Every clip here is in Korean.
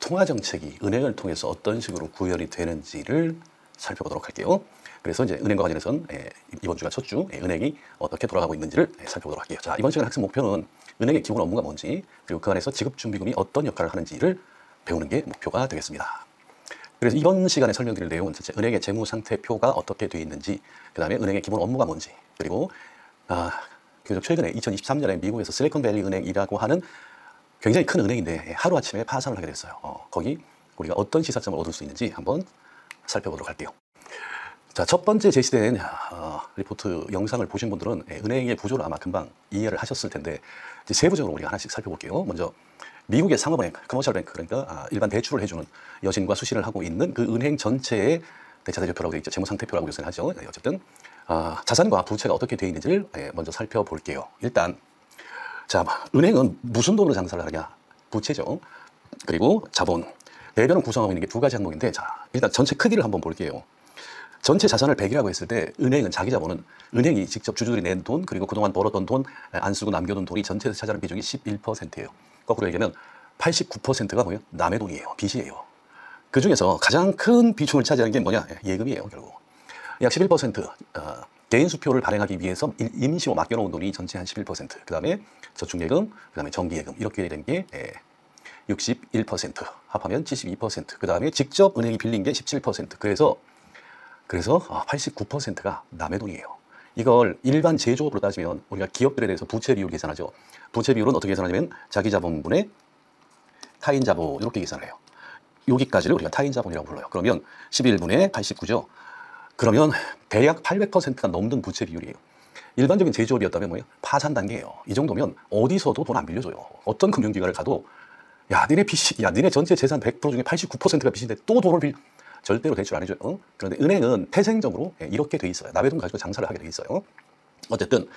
통화정책이 은행을 통해서 어떤 식으로 구현이 되는지를 살펴보도록 할게요. 그래서 이제 은행과 관련해서는 이번 주가 첫 주 은행이 어떻게 돌아가고 있는지를 살펴보도록 할게요. 자, 이번 시간 학습 목표는 은행의 기본 업무가 뭔지, 그리고 그 안에서 지급준비금이 어떤 역할을 하는지를 배우는 게 목표가 되겠습니다. 그래서 이번 시간에 설명드릴 내용은 은행의 재무상태표가 어떻게 되어 있는지, 그 다음에 은행의 기본 업무가 뭔지, 그리고 최근에 2023년에 미국에서 실리콘밸리 은행이라고 하는 굉장히 큰 은행인데 하루아침에 파산을 하게 됐어요. 거기 우리가 어떤 시사점을 얻을 수 있는지 한번 살펴보도록 할게요. 자, 첫 번째 제시된 리포트 영상을 보신 분들은 은행의 구조를 아마 금방 이해를 하셨을 텐데, 이제 세부적으로 우리가 하나씩 살펴볼게요. 먼저 미국의 상업은행, 커머셜 뱅크, 그러니까 일반 대출을 해주는 여신과 수신을 하고 있는 그 은행 전체의 대차대조표라고 되어 있죠. 재무상태표라고 요새는 하죠. 어쨌든 자산과 부채가 어떻게 되어 있는지를 먼저 살펴볼게요. 일단 자, 은행은 무슨 돈으로 장사를 하냐? 부채죠. 그리고 자본. 대변을 구성하고 있는 게 두 가지 항목인데, 자, 일단 전체 크기를 한번 볼게요. 전체 자산을 100이라고 했을 때 은행은 자기 자본은 은행이 직접 주주들이 낸 돈, 그리고 그동안 벌었던 돈, 안 쓰고 남겨둔 돈이 전체에서 차지하는 비중이 11%예요. 거꾸로 얘기하면 89%가 뭐예요? 남의 돈이에요. 빚이에요. 그 중에서 가장 큰 비중을 차지하는 게 뭐냐? 예금이에요, 결국. 약 11%. 개인 수표를 발행하기 위해서 임시로 맡겨놓은 돈이 전체 한 11%. 그 다음에 저축예금, 그 다음에 정기예금, 이렇게 된 게 61%. 합하면 72%. 그 다음에 직접 은행이 빌린 게 17%. 그래서 89%가 남의 돈이에요. 이걸 일반 제조업으로 따지면 우리가 기업들에 대해서 부채 비율 계산하죠. 부채 비율은 어떻게 계산하냐면 자기 자본분의 타인 자본, 이렇게 계산을 해요. 여기까지를 우리가 타인 자본이라고 불러요. 그러면 11분의 89죠. 그러면 대략 800%가 넘는 부채 비율이에요. 일반적인 제조업이었다면 뭐예요? 파산 단계예요. 이 정도면 어디서도 돈 안 빌려줘요. 어떤 금융기관을 가도 니네 전체 재산 100% 중에 89%가 빚인데 또 돈을 절대로 대출 안 해줘요. 그런데 은행은 태생적으로 이렇게 돼 있어요. 남의 돈 가지고 장사를 하게 돼 있어요. 어쨌든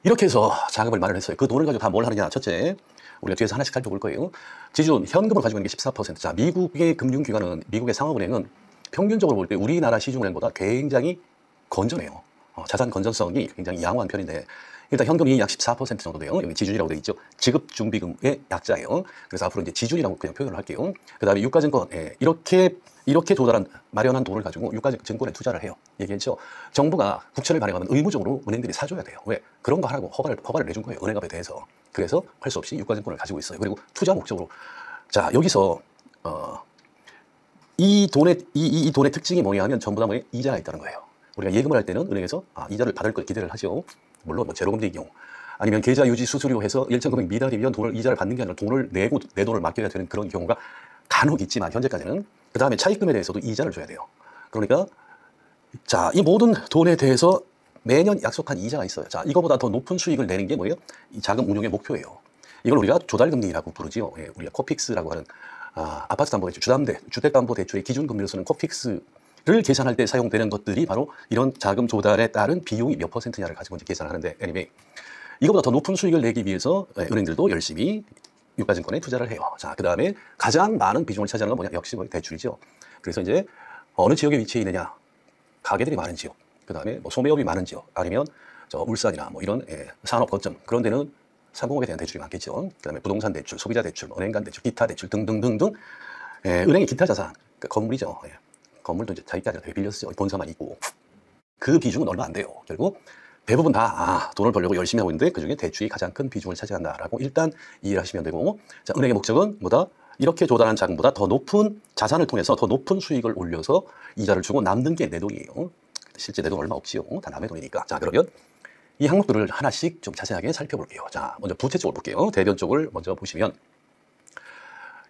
이렇게 해서 자금을 마련했어요. 그 돈을 가지고 다 뭘 하느냐? 첫째, 우리가 뒤에서 하나씩 살펴볼 거예요. 지준, 현금을 가지고 있는 게 14%. 자, 미국의 금융기관은, 미국의 상업은행은 평균적으로 볼 때 우리나라 시중은행보다 굉장히 건전해요. 자산 건전성이 굉장히 양호한 편인데, 일단 현금이 약 14% 정도 돼요. 여기 지준이라고 되어 있죠. 지급준비금의 약자예요. 그래서 앞으로 이제 지준이라고 그냥 표현을 할게요. 그 다음에 유가증권, 이렇게 마련한 돈을 가지고 유가증권에 투자를 해요. 얘기했죠. 정부가 국채를 발행하면 의무적으로 은행들이 사줘야 돼요. 왜? 그런 거 하라고 허가를 내준 거예요. 은행업에 대해서. 그래서 할 수 없이 유가증권을 가지고 있어요. 그리고 투자 목적으로. 자, 여기서 이 돈의 특징이 뭐냐 하면 전부 다 뭐예요? 이자가 있다는 거예요. 우리가 예금을 할 때는 은행에서 이자를 받을 걸 기대를 하죠. 물론 뭐 제로금리의 경우, 아니면 계좌 유지 수수료 해서 일정 금액 미달이면 이자를 받는 게 아니라 돈을 내고 내 돈을 맡겨야 되는 그런 경우가 간혹 있지만 현재까지는. 그 다음에 차입금에 대해서도 이자를 줘야 돼요. 그러니까 자, 이 모든 돈에 대해서 매년 약속한 이자가 있어요. 자, 이거보다 더 높은 수익을 내는 게 뭐예요? 이 자금 운용의 목표예요. 이걸 우리가 조달금리라고 부르지요. 우리가 코픽스라고 하는 아파트담보대출, 주택담보대출의 기준금리로서는 코픽스를 계산할 때 사용되는 것들이 바로 이런 자금 조달에 따른 비용이 몇 %냐를 가지고 이제 계산을 하는데, 이거보다 더 높은 수익을 내기 위해서 은행들도 열심히 유가증권에 투자를 해요. 자, 그 다음에 가장 많은 비중을 차지하는 건 뭐냐? 역시 대출이죠. 그래서 이제 어느 지역에 위치해 있느냐? 가게들이 많은 지역, 그 다음에 뭐 소매업이 많은 지역, 아니면 울산이나 뭐 이런 산업 거점, 그런 데는 상공업에 대한 대출이 많겠죠. 그 다음에 부동산 대출, 소비자 대출, 은행 간 대출, 기타 대출 등등등등. 은행의 기타 자산, 그러니까 건물이죠. 건물도 이제 자기가 빌려 쓰죠. 본사만 있고. 그 비중은 얼마 안 돼요. 결국 대부분 다 돈을 벌려고 열심히 하고 있는데 그중에 대출이 가장 큰 비중을 차지한다라고 일단 이해를 하시면 되고, 자, 은행의 목적은 뭐다? 이렇게 조달한 자금보다 더 높은 자산을 통해서 더 높은 수익을 올려서 이자를 주고 남는 게 내 돈이에요. 실제 내 돈 얼마 없지요. 다 남의 돈이니까. 자, 그러면 이 항목들을 하나씩 좀 자세하게 살펴볼게요. 자, 먼저 부채 쪽을 볼게요. 대변 쪽을 먼저 보시면,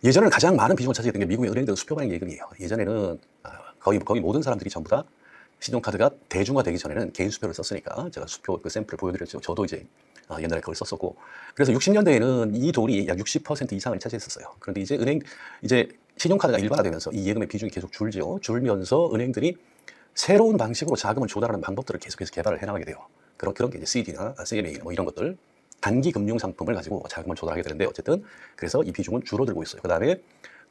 예전에는 가장 많은 비중을 차지했던 게 미국의 은행들은 수표발행 예금이에요. 예전에는 거의 모든 사람들이 전부 다 신용카드가 대중화되기 전에는 개인 수표를 썼으니까 제가 수표 그 샘플을 보여드렸죠. 저도 이제 옛날에 그걸 썼었고, 그래서 60년대에는 이 돈이 약 60% 이상을 차지했었어요. 그런데 이제 신용카드가 일반화되면서 이 예금의 비중이 계속 줄면서 은행들이 새로운 방식으로 자금을 조달하는 방법들을 계속해서 개발을 해나가게 돼요. 그런 게 이제 CD나 CMA 뭐 이런 것들, 단기 금융 상품을 가지고 자금을 조달하게 되는데, 어쨌든 그래서 이 비중은 줄어들고 있어요. 그 다음에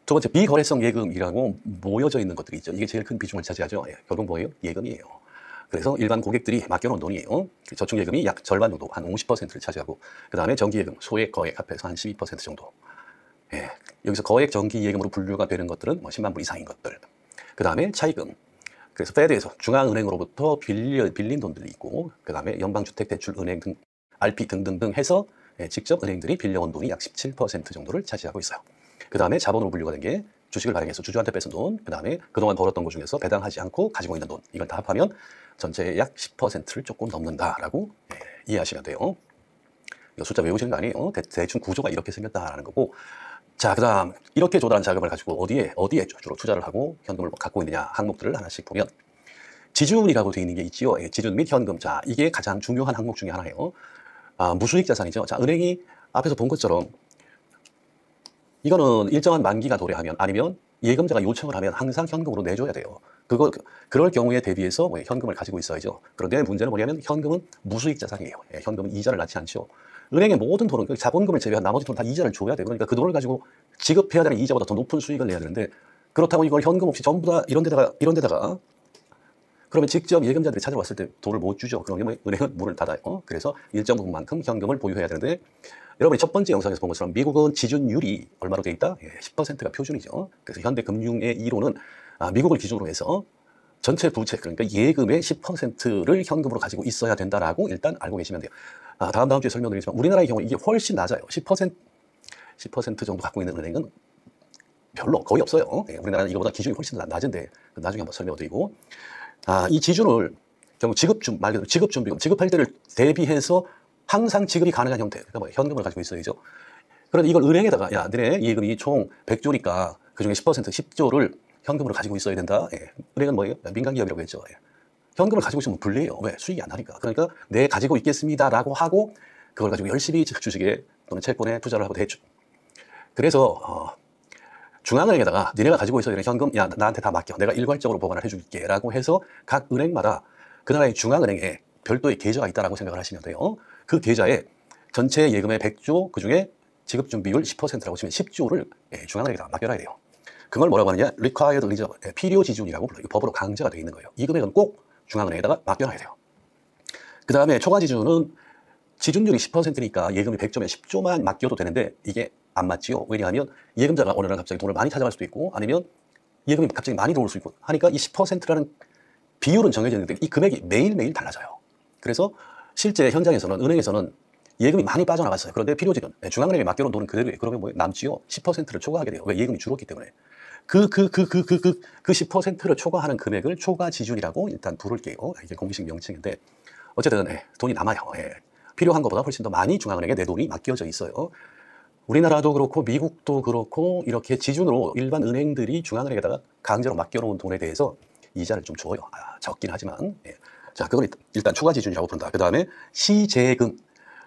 두 번째, 비거래성 예금이라고 모여져 있는 것들이 있죠. 이게 제일 큰 비중을 차지하죠. 결국 뭐예요? 예금이에요. 그래서 일반 고객들이 맡겨놓은 돈이에요. 저축예금이 약 절반 정도, 한 50%를 차지하고, 그 다음에 정기예금, 소액, 거액 합해서 한 12% 정도. 예, 여기서 거액 정기 예금으로 분류가 되는 것들은 뭐 10만 불 이상인 것들. 그 다음에 차입금. 그래서 페드에서 중앙은행으로부터 빌린 돈들이 있고, 그 다음에 연방주택대출은행 등, RP 등등등 해서 직접 은행들이 빌려온 돈이 약 17% 정도를 차지하고 있어요. 그 다음에 자본으로 분류가 된 게 주식을 발행해서 주주한테 뺏은 돈, 그 다음에 그동안 벌었던 것 중에서 배당하지 않고 가지고 있는 돈, 이걸 다 합하면 전체의 약 10%를 조금 넘는다라고 이해하시면 돼요. 이거 숫자 외우시는 거 아니에요. 대충 구조가 이렇게 생겼다라는 거고. 자, 그 다음 이렇게 조달한 자금을 가지고 어디에 주로 투자를 하고 현금을 갖고 있느냐 항목들을 하나씩 보면 지준이라고 되어 있는 게 있지요. 지준 및 현금. 자, 이게 가장 중요한 항목 중에 하나예요. 무수익 자산이죠. 자, 은행이 앞에서 본 것처럼 이거는 일정한 만기가 도래하면 아니면 예금자가 요청을 하면 항상 현금으로 내줘야 돼요. 그럴 경우에 대비해서 현금을 가지고 있어야죠. 그런데 문제는 뭐냐면 현금은 무수익 자산이에요. 현금은 이자를 낳지 않죠. 은행의 모든 돈은 자본금을 제외한 나머지 돈은 다 이자를 줘야 돼요. 그러니까 그 돈을 가지고 지급해야 되는 이자보다 더 높은 수익을 내야 되는데 그렇다고 이걸 현금 없이 전부 다 이런 데다가 그러면 직접 예금자들이 찾아왔을 때 돈을 못 주죠. 그러면 은행은 문을 닫아요. 그래서 일정 부분만큼 현금을 보유해야 되는데 여러분이 첫 번째 영상에서 본 것처럼 미국은 지준율이 얼마로 되어 있다? 10%가 표준이죠. 그래서 현대금융의 이론은 미국을 기준으로 해서 전체 부채, 그러니까 예금의 10%를 현금으로 가지고 있어야 된다라고 일단 알고 계시면 돼요. 다음 주에 설명드리겠지만 우리나라의 경우 이게 훨씬 낮아요. 10% 정도 갖고 있는 은행은 별로 거의 없어요. 우리나라는 이거보다 기준이 훨씬 낮은데 나중에 한번 설명드리고 이 지준을 결국 말 그대로 지급준비금, 지급할 때를 대비해서 항상 지급이 가능한 형태, 그러니까 뭐 현금을 가지고 있어야죠. 그런데 이걸 은행에다가 야, 너네 예금이 총 100조니까 그중에 10%, 10조를 현금으로 가지고 있어야 된다. 은행은 뭐예요? 민간기업이라고 했죠. 현금을 가지고 있으면 불리해요. 왜? 수익이 안 나니까. 그러니까 네, 가지고 있겠습니다라고 하고 그걸 가지고 열심히 주식에 또는 채권에 투자를 하고 대출. 그래서 중앙은행에다가 니네가 가지고 있어야 되는 현금, 야, 나한테 다 맡겨. 내가 일괄적으로 보관을 해줄게. 라고 해서 각 은행마다 그 나라의 중앙은행에 별도의 계좌가 있다라고 생각을 하시면 돼요. 그 계좌에 전체 예금의 100조, 그 중에 지급준비율 10%라고 치면 10조를 중앙은행에다 맡겨놔야 돼요. 그걸 뭐라고 하느냐? required reserve, 필요 지준이라고 불러요. 법으로 강제가 되어 있는 거예요. 이 금액은 꼭 중앙은행에다가 맡겨놔야 돼요. 그 다음에 초과 지준은 지준율이 10%니까 예금이 100조면 10조만 맡겨도 되는데 이게 안 맞지요. 왜냐하면 예금자가 어느 날 갑자기 돈을 많이 찾아갈 수도 있고 아니면 예금이 갑자기 많이 들어올 수 있고 하니까 이 10%라는 비율은 정해져 있는데 이 금액이 매일매일 달라져요. 그래서 실제 현장에서는 은행에서는 예금이 많이 빠져나갔어요. 그런데 필요지는 중앙은행에 맡겨놓은 돈은 그대로예요. 그러면 뭐 남지요? 10%를 초과하게 돼요. 왜? 예금이 줄었기 때문에. 그 10%를 초과하는 금액을 초과 지준이라고 일단 부를게요. 이게 공식 명칭인데 어쨌든 돈이 남아요. 필요한 것보다 훨씬 더 많이 중앙은행에 내 돈이 맡겨져 있어요. 우리나라도 그렇고 미국도 그렇고 이렇게 지준으로 일반 은행들이 중앙은행에다가 강제로 맡겨놓은 돈에 대해서 이자를 좀 줘요. 적긴 하지만. 자, 그걸 일단 초과 지준이라고 부른다. 그 다음에 시재금.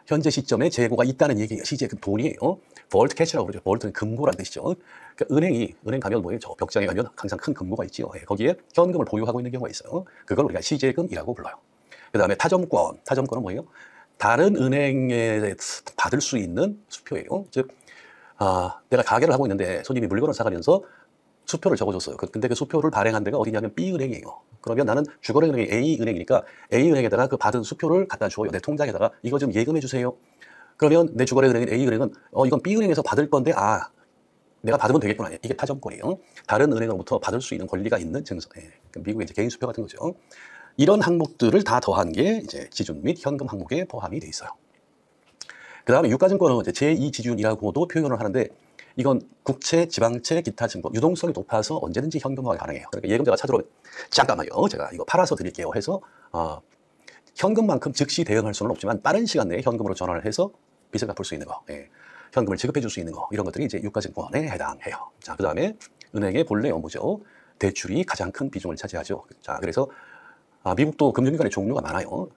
현재 시점에 재고가 있다는 얘기예요. 시재금 돈이에요. 볼트 캐치라고 그러죠. 볼트는 금고라는 뜻이죠. 그러니까 은행 가면 뭐예요? 저 벽장에 가면 항상 큰 금고가 있지요. 거기에 현금을 보유하고 있는 경우가 있어요. 그걸 우리가 시재금이라고 불러요. 그 다음에 타점권은 뭐예요? 다른 은행에 받을 수 있는 수표예요. 즉, 내가 가게를 하고 있는데 손님이 물건을 사가면서 수표를 적어줬어요. 근데 그 수표를 발행한 데가 어디냐면 B은행이에요. 그러면 나는 주거래은행이 A은행이니까 A은행에다가 그 받은 수표를 갖다 줘요. 내 통장에다가 이거 좀 예금해 주세요. 그러면 내 주거래은행인 A은행은 이건 B은행에서 받을 건데 내가 받으면 되겠구나. 이게 타점권이에요. 다른 은행으로부터 받을 수 있는 권리가 있는 증서. 미국의 이제 개인 수표 같은 거죠. 이런 항목들을 다 더한 게 이제 지준 및 현금 항목에 포함이 돼 있어요. 그 다음에 유가증권은 이제 제2지준이라고도 표현을 하는데 이건 국채, 지방채, 기타 증권, 유동성이 높아서 언제든지 현금화가 가능해요. 그러니까 예금자가 찾으러 잠깐만요. 제가 이거 팔아서 드릴게요 해서 현금만큼 즉시 대응할 수는 없지만 빠른 시간 내에 현금으로 전환을 해서 빚을 갚을 수 있는 거, 현금을 지급해 줄 수 있는 거 이런 것들이 이제 유가증권에 해당해요. 자, 그 다음에 은행의 본래 업무죠. 대출이 가장 큰 비중을 차지하죠. 자, 그래서 미국도 금융기관의 종류가 많아요.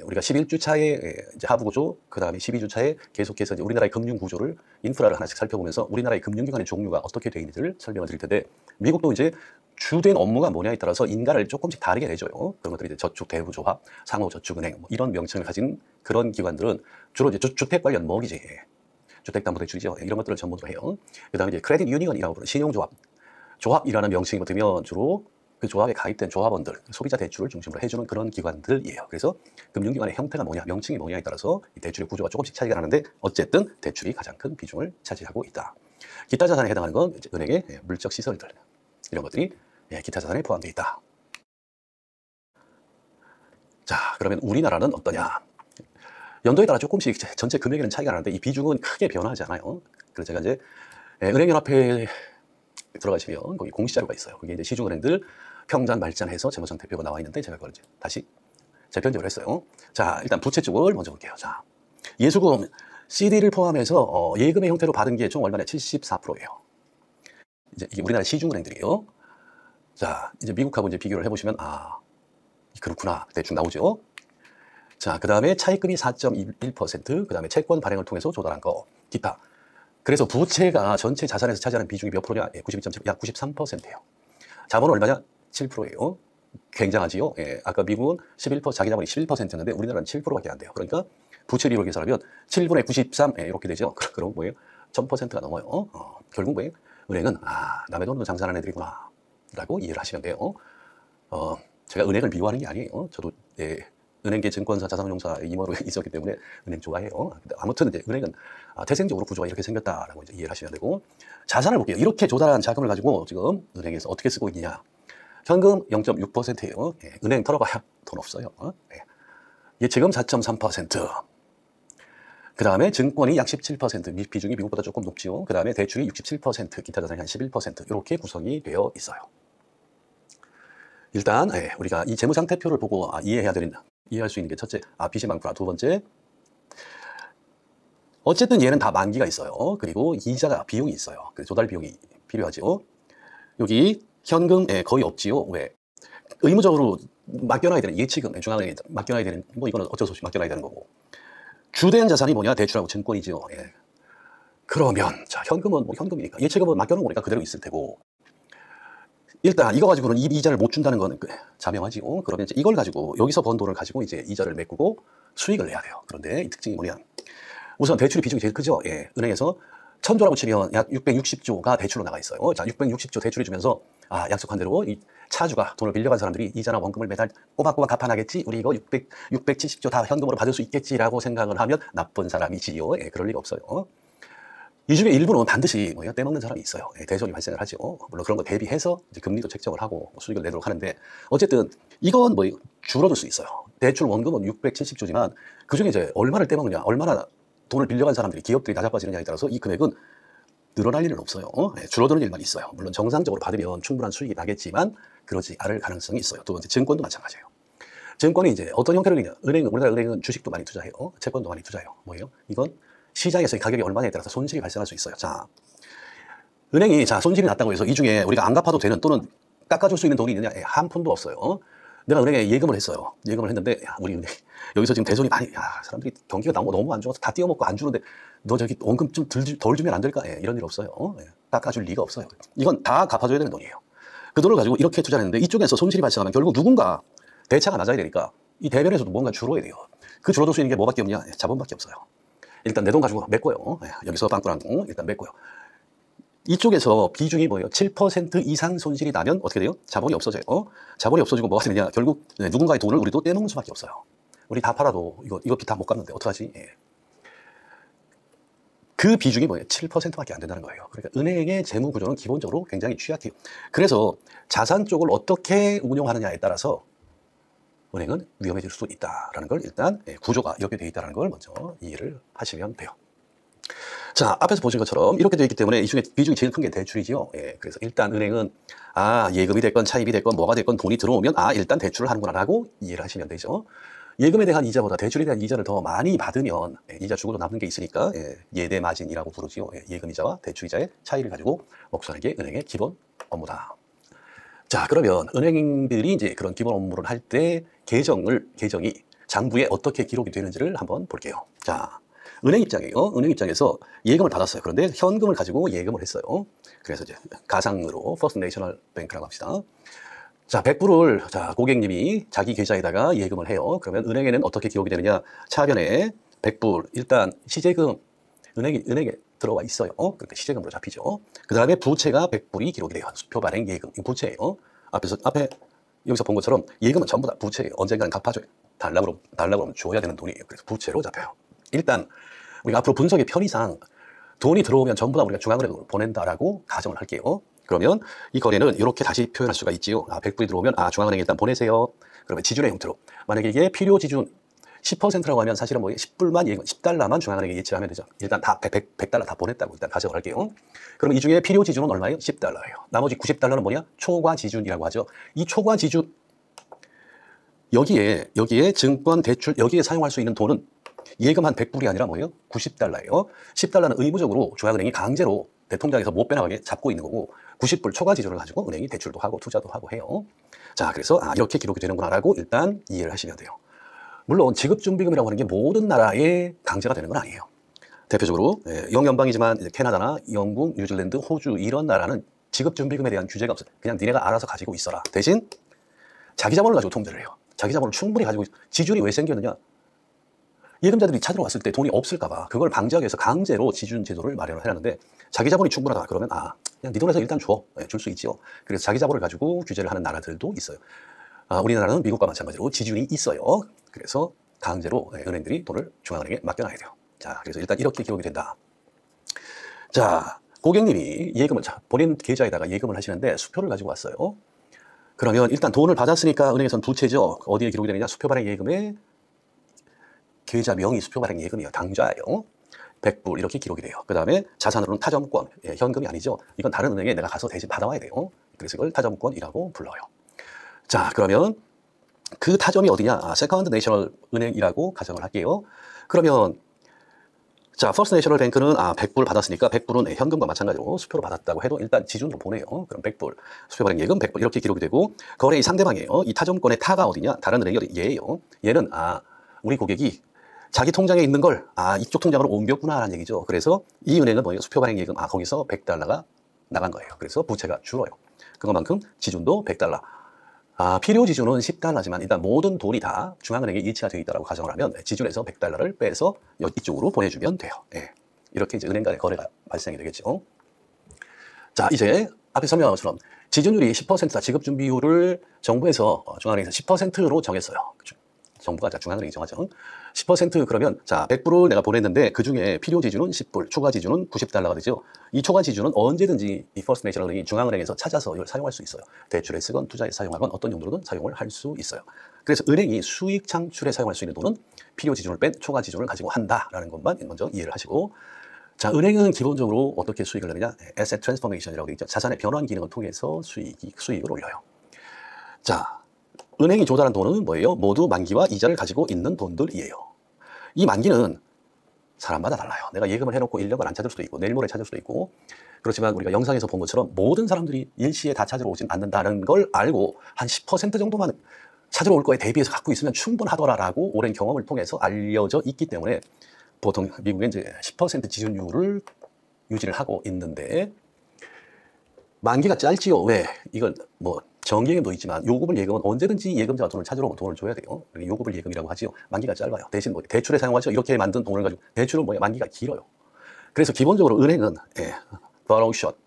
우리가 11주 차에 이제 하부구조, 그 다음에 12주 차에 계속해서 이제 우리나라의 금융구조를 인프라를 하나씩 살펴보면서 우리나라의 금융기관의 종류가 어떻게 되어 있는지를 설명을 드릴 텐데 미국도 이제 주된 업무가 뭐냐에 따라서 인가를 조금씩 다르게 내줘요. 그런 것들이 이제 저축대부조합, 상호저축은행 뭐 이런 명칭을 가진 그런 기관들은 주로 이제 주택 관련 먹이지, 주택담보대출이죠. 이런 것들을 전문으로 해요. 그 다음에 이제 크레딧 유니언이라고 부르는 신용조합, 조합이라는 명칭이 붙으면 주로 그 조합에 가입된 조합원들, 소비자 대출을 중심으로 해주는 그런 기관들이에요. 그래서 금융기관의 형태가 뭐냐, 명칭이 뭐냐에 따라서 이 대출의 구조가 조금씩 차이가 나는데 어쨌든 대출이 가장 큰 비중을 차지하고 있다. 기타 자산에 해당하는 건 이제 은행의 물적 시설들 이런 것들이 기타 자산에 포함되어 있다. 자, 그러면 우리나라는 어떠냐? 연도에 따라 조금씩 전체 금액에는 차이가 나는데 이 비중은 크게 변하지 않아요. 그래서 제가 이제 은행연합회에 들어가시면 거기 공시자료가 있어요. 그게 이제 시중은행들 평잔 말잔해서 재무상태표가 나와 있는데 제가 그걸 이제 다시 재편집을 했어요. 자, 일단 부채 쪽을 먼저 볼게요. 자, 예수금 CD를 포함해서 예금의 형태로 받은 게 총 얼마나 74%예요. 이제 이게 우리나라 시중은행들이에요. 자, 이제 미국하고 이제 비교를 해보시면 그렇구나 대충 나오죠. 자, 그 다음에 차입금이 4.1%, 그 다음에 채권 발행을 통해서 조달한 거, 기타. 그래서 부채가 전체 자산에서 차지하는 비중이 몇 프로냐? 92.7, 약 93%예요. 자본은 얼마냐? 7%예요. 굉장하지요. 아까 미국은 11%, 자기 자본이 11%였는데 우리나라는 7%밖에 안 돼요. 그러니까 부채 비율을 계산하면 7분의 93 이렇게 되죠. 그럼 뭐예요? 1000%가 넘어요. 결국 뭐예요? 은행은 남의 돈으로 장사하는 애들이구나 라고 이해를 하시면 돼요. 제가 은행을 미워하는 게 아니에요. 저도 은행계 증권사 자산운용사 임원으로 있었기 때문에 은행 좋아해요. 아무튼 이제 은행은 태생적으로 구조가 이렇게 생겼다라고 이제 이해를 하시면 되고, 자산을 볼게요. 이렇게 조달한 자금을 가지고 지금 은행에서 어떻게 쓰고 있느냐? 현금 0.6%예요. 은행 털어봐야 돈 없어요. 예치금 4.3%. 그 다음에 증권이 약 17%, 비중이 미국보다 조금 높지요. 그 다음에 대출이 67%, 기타 자산이 한 11% 이렇게 구성이 되어 있어요. 일단 우리가 이 재무상태표를 보고 이해할 수 있는 게 첫째, 빚이 많구나. 두 번째, 어쨌든 얘는 다 만기가 있어요. 그리고 이자가 비용이 있어요. 그래서 조달 비용이 필요하죠. 여기 현금 거의 없지요. 왜? 의무적으로 맡겨놔야 되는 예치금, 중앙은행에 맡겨놔야 되는, 뭐 이거는 어쩔 수 없이 맡겨놔야 되는 거고. 주된 자산이 뭐냐? 대출하고 증권이죠. 그러면 자, 현금은 뭐 현금이니까, 예치금은 맡겨놓은 거니까 그대로 있을 테고, 일단 이거 가지고는 이 이자를 못 준다는 건 자명하지요. 그러면 이제 이걸 가지고 여기서 번 돈을 가지고 이제 이자를 메꾸고 수익을 내야 돼요. 그런데 이 특징이 뭐냐? 우선 대출의 비중이 제일 크죠. 은행에서 1000조라고 치면 약 660조가 대출로 나가 있어요. 자, 660조 대출해 주면서 약속한 대로 이 차주가 돈을 빌려간 사람들이 이자나 원금을 매달 꼬박꼬박 갚아나겠지. 우리 이거 670조 다 현금으로 받을 수 있겠지라고 생각을 하면 나쁜 사람이지요. 그럴 리가 없어요. 이 중에 일부는 반드시 떼먹는 사람이 있어요. 대손이 발생을 하죠. 물론 그런 거 대비해서 이제 금리도 책정을 하고 수익을 내도록 하는데, 어쨌든 이건 뭐 줄어들 수 있어요. 대출 원금은 670조지만 그중에 이제 얼마를 떼먹느냐, 얼마나 돈을 빌려간 사람들이, 기업들이 낮아빠지느냐에 따라서 이 금액은 늘어날 일은 없어요. 줄어드는 일만 있어요. 물론 정상적으로 받으면 충분한 수익이 나겠지만 그러지 않을 가능성이 있어요. 두 번째, 증권도 마찬가지예요. 증권이 이제 어떤 형태로 있냐? 우리나라 은행은 주식도 많이 투자해요. 채권도 많이 투자해요. 뭐예요? 이건 시장에서 가격이 얼마냐에 따라서 손실이 발생할 수 있어요. 자, 은행이 손실이 났다고 해서 이 중에 우리가 안 갚아도 되는 또는 깎아줄 수 있는 돈이 있느냐? 한 푼도 없어요. 내가 은행에 예금을 했어요. 예금을 했는데 우리 은행 여기서 지금 대손이 많이, 사람들이 경기가 너무 안 좋아서 다 띄워먹고 안 주는데 너 저기 원금 좀 덜 주면 안 될까? 이런 일 없어요. 깎아줄 리가 없어요. 이건 다 갚아줘야 되는 돈이에요. 그 돈을 가지고 이렇게 투자를 했는데 이쪽에서 손실이 발생하면 결국 누군가 대차가 낮아야 되니까 이 대변에서도 뭔가 줄어야 돼요. 그 줄어들 수 있는 게 뭐밖에 없냐? 자본밖에 없어요. 일단 내 돈 가지고 메꿔요. 여기서 빵꾸난 돈 일단 메꿔요. 이쪽에서 비중이 뭐예요? 7% 이상 손실이 나면 어떻게 돼요? 자본이 없어져요. 자본이 없어지고 뭐가 되느냐? 결국 누군가의 돈을 우리도 떼먹는 수밖에 없어요. 우리 다 팔아도 이거 빚 다 못 갚는데 어떡하지? 그 비중이 뭐예요? 7%밖에 안 된다는 거예요. 그러니까 은행의 재무 구조는 기본적으로 굉장히 취약해요. 그래서 자산 쪽을 어떻게 운용하느냐에 따라서 은행은 위험해질 수도 있다는 걸, 일단 구조가 이렇게 되어 있다는 걸 먼저 이해를 하시면 돼요. 자, 앞에서 보신 것처럼 이렇게 되어 있기 때문에 이 중에 비중이 제일 큰 게 대출이지요. 그래서 일단 은행은 예금이 됐건 차입이 됐건 뭐가 됐건 돈이 들어오면 일단 대출을 하는구나 라고 이해를 하시면 되죠. 예금에 대한 이자보다 대출에 대한 이자를 더 많이 받으면 이자 주고도 남는 게 있으니까 예대 마진이라고 부르지요. 예금 이자와 대출 이자의 차이를 가지고 목수하는 게 은행의 기본 업무다. 자, 그러면 은행들이 이제 그런 기본 업무를 할 때 계정이 장부에 어떻게 기록이 되는지를 한번 볼게요. 자, 은행 입장이에요. 은행 입장에서 예금을 받았어요. 그런데 현금을 가지고 예금을 했어요. 그래서 이제 가상으로 퍼스트 내셔널 뱅크라고 합시다. 자, 100불을 고객님이 자기 계좌에다가 예금을 해요. 그러면 은행에는 어떻게 기록이 되느냐? 차변에 100불 일단 시제금 은행에 들어와 있어요. 그러니까 시제금으로 잡히죠. 그 다음에 부채가 100불이 기록이 돼요. 수표 발행 예금, 이 부채예요. 앞에 여기서 본 것처럼 예금은 전부 다 부채예요. 언젠가는 갚아줘요. 달라고 하면 줘야 되는 돈이에요. 그래서 부채로 잡혀요. 일단 우리가 앞으로 분석의 편의상 돈이 들어오면 전부 다 우리가 중앙은행으로 보낸다라고 가정을 할게요. 그러면 이 거래는 이렇게 다시 표현할 수가 있지요. 100불이 들어오면 중앙은행에 일단 보내세요. 그러면 지준의 형태로. 만약에 이게 필요 지준 10%라고 하면 사실은 뭐 10불만, 10달러만 중앙은행에 예치를 하면 되죠. 일단 다 100달러 다 보냈다고 일단 가정을 할게요. 그럼 이 중에 필요 지준은 얼마예요? 10달러예요. 나머지 90달러는 뭐냐? 초과 지준이라고 하죠. 이 초과 지준, 여기에 증권, 대출, 여기에 사용할 수 있는 돈은 예금 한 100불이 아니라 뭐예요? 90달러예요. 10달러는 의무적으로 중앙은행이 강제로 대 통장에서 못 빼나가게 잡고 있는 거고 90불 초과 지준을 가지고 은행이 대출도 하고 투자도 하고 해요. 자, 그래서 이렇게 기록이 되는구나라고 일단 이해를 하시면 돼요. 물론 지급준비금이라고 하는 게 모든 나라에 강제가 되는 건 아니에요. 대표적으로 영연방이지만 캐나다나 영국, 뉴질랜드, 호주 이런 나라는 지급준비금에 대한 규제가 없어요. 그냥 니네가 알아서 가지고 있어라. 대신 자기 자본을 가지고 통제를 해요. 자기 자본을 충분히 가지고 지준이 왜 생겼느냐? 예금자들이 찾으러 왔을 때 돈이 없을까 봐 그걸 방지하기 위해서 강제로 지준 제도를 마련을 해놨는데 자기 자본이 충분하다 그러면 그냥 네 돈에서 일단 줘. 줄 수 있지요. 그래서 자기 자본을 가지고 규제를 하는 나라들도 있어요. 우리나라는 미국과 마찬가지로 지준이 있어요. 그래서 강제로 은행들이 돈을 중앙은행에 맡겨놔야 돼요. 자, 그래서 일단 이렇게 기록이 된다. 자, 고객님이 예금을 본인 계좌에다가 예금을 하시는데 수표를 가지고 왔어요. 그러면 일단 돈을 받았으니까 은행에서는 부채죠. 어디에 기록이 되느냐? 수표 발행 예금에 계좌 명의 수표 발행 예금이에요. 당좌예요. 100불 이렇게 기록이 돼요. 그 다음에 자산으로는 타점권, 현금이 아니죠. 이건 다른 은행에 내가 가서 대신 받아와야 돼요. 그래서 이걸 타점권이라고 불러요. 자, 그러면 그 타점이 어디냐? 세컨드 내셔널 은행이라고 가정을 할게요. 그러면 자, 퍼스트 내셔널 뱅크는 100불 받았으니까 100불은 현금과 마찬가지로 수표로 받았다고 해도 일단 지준으로 보내요. 그럼 100불, 수표 발행 예금 100불 이렇게 기록이 되고 거래의 상대방이에요. 이 타점권의 타가 어디냐? 다른 은행이 얘예요. 얘는 우리 고객이 자기 통장에 있는 걸 이쪽 통장으로 옮겼구나라는 얘기죠. 그래서 이 은행은 뭐예요? 수표 발행 예금 거기서 100달러가 나간 거예요. 그래서 부채가 줄어요. 그것만큼 지준도 100달러. 필요 지준은 10달러지만 일단 모든 돈이 다 중앙은행에 이체가 되어 있다고 가정을 하면 지준에서 100달러를 빼서 이쪽으로 보내주면 돼요. 이렇게 이제 은행 간의 거래가 발생이 되겠죠. 자, 이제 앞에 설명한 것처럼 지준율이 10%다. 지급준비율을 정부에서 중앙은행에서 10%로 정했어요. 정부가 중앙은행이 정하죠. 10% 그러면 100불을 내가 보냈는데 그중에 필요 지준은 10불, 초과 지준은 90달러가 되죠. 이 초과 지준은 언제든지 이 퍼스트 내셔널 은행이 중앙은행에서 찾아서 이걸 사용할 수 있어요. 대출에 쓰건 투자에 사용하건 어떤 용도로든 사용을 할 수 있어요. 그래서 은행이 수익 창출에 사용할 수 있는 돈은 필요 지준을 뺀 초과 지준을 가지고 한다라는 것만 먼저 이해를 하시고, 자, 은행은 기본적으로 어떻게 수익을 내느냐? Asset Transformation이라고 되어 있죠. 자산의 변환 기능을 통해서 수익을 올려요. 자, 은행이 조달한 돈은 뭐예요? 모두 만기와 이자를 가지고 있는 돈들이에요. 이 만기는 사람마다 달라요. 내가 예금을 해놓고 1년간 안 찾을 수도 있고 내일 모레 찾을 수도 있고, 그렇지만 우리가 영상에서 본 것처럼 모든 사람들이 일시에 다 찾으러 오진 않는다는 걸 알고 한 10% 정도만 찾으러 올 거에 대비해서 갖고 있으면 충분하더라라고 오랜 경험을 통해서 알려져 있기 때문에 보통 미국은 이제 10% 지준율을 유지를 하고 있는데, 만기가 짧지요. 왜? 이걸 뭐 정기예금도 있지만 요금을 예금은 언제든지 예금자가 돈을 찾으러 오면 돈을 줘야 돼요. 요금을 예금이라고 하지요. 만기가 짧아요. 대신 뭐 대출에 사용하죠. 이렇게 만든 돈을 가지고 대출은 뭐야? 만기가 길어요. 그래서 기본적으로 은행은 borrow short,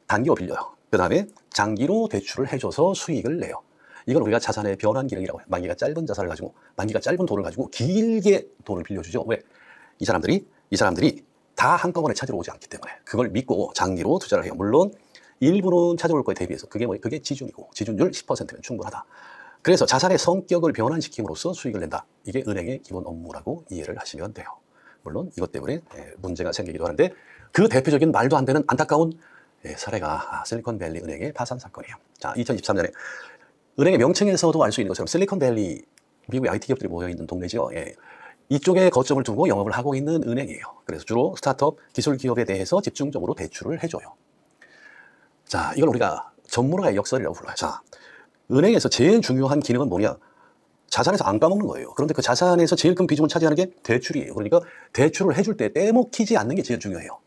단기로 빌려요. 그 다음에 장기로 대출을 해줘서 수익을 내요. 이건 우리가 자산의 변환 기능이라고 해요. 만기가 짧은 자산을 가지고, 만기가 짧은 돈을 가지고 길게 돈을 빌려주죠. 왜? 이 사람들이 다 한꺼번에 찾으러 오지 않기 때문에 그걸 믿고 장기로 투자를 해요. 물론 일부는 찾아올 거에 대비해서 그게 지준이고, 지준율 10%면 충분하다. 그래서 자산의 성격을 변환시킴으로써 수익을 낸다. 이게 은행의 기본 업무라고 이해를 하시면 돼요. 물론 이것 때문에 문제가 생기기도 하는데, 그 대표적인 말도 안 되는 안타까운 사례가 실리콘밸리 은행의 파산 사건이에요. 자, 2023년에 은행의 명칭에서도 알 수 있는 것처럼 실리콘밸리, 미국의 IT 기업들이 모여있는 동네죠. 이쪽에 거점을 두고 영업을 하고 있는 은행이에요. 그래서 주로 스타트업, 기술 기업에 대해서 집중적으로 대출을 해줘요. 자, 이걸 우리가 전문가의 역설이라고 불러요. 자, 은행에서 제일 중요한 기능은 뭐냐? 자산에서 안 까먹는 거예요. 그런데 그 자산에서 제일 큰 비중을 차지하는 게 대출이에요. 그러니까 대출을 해줄 때 떼먹히지 않는 게 제일 중요해요.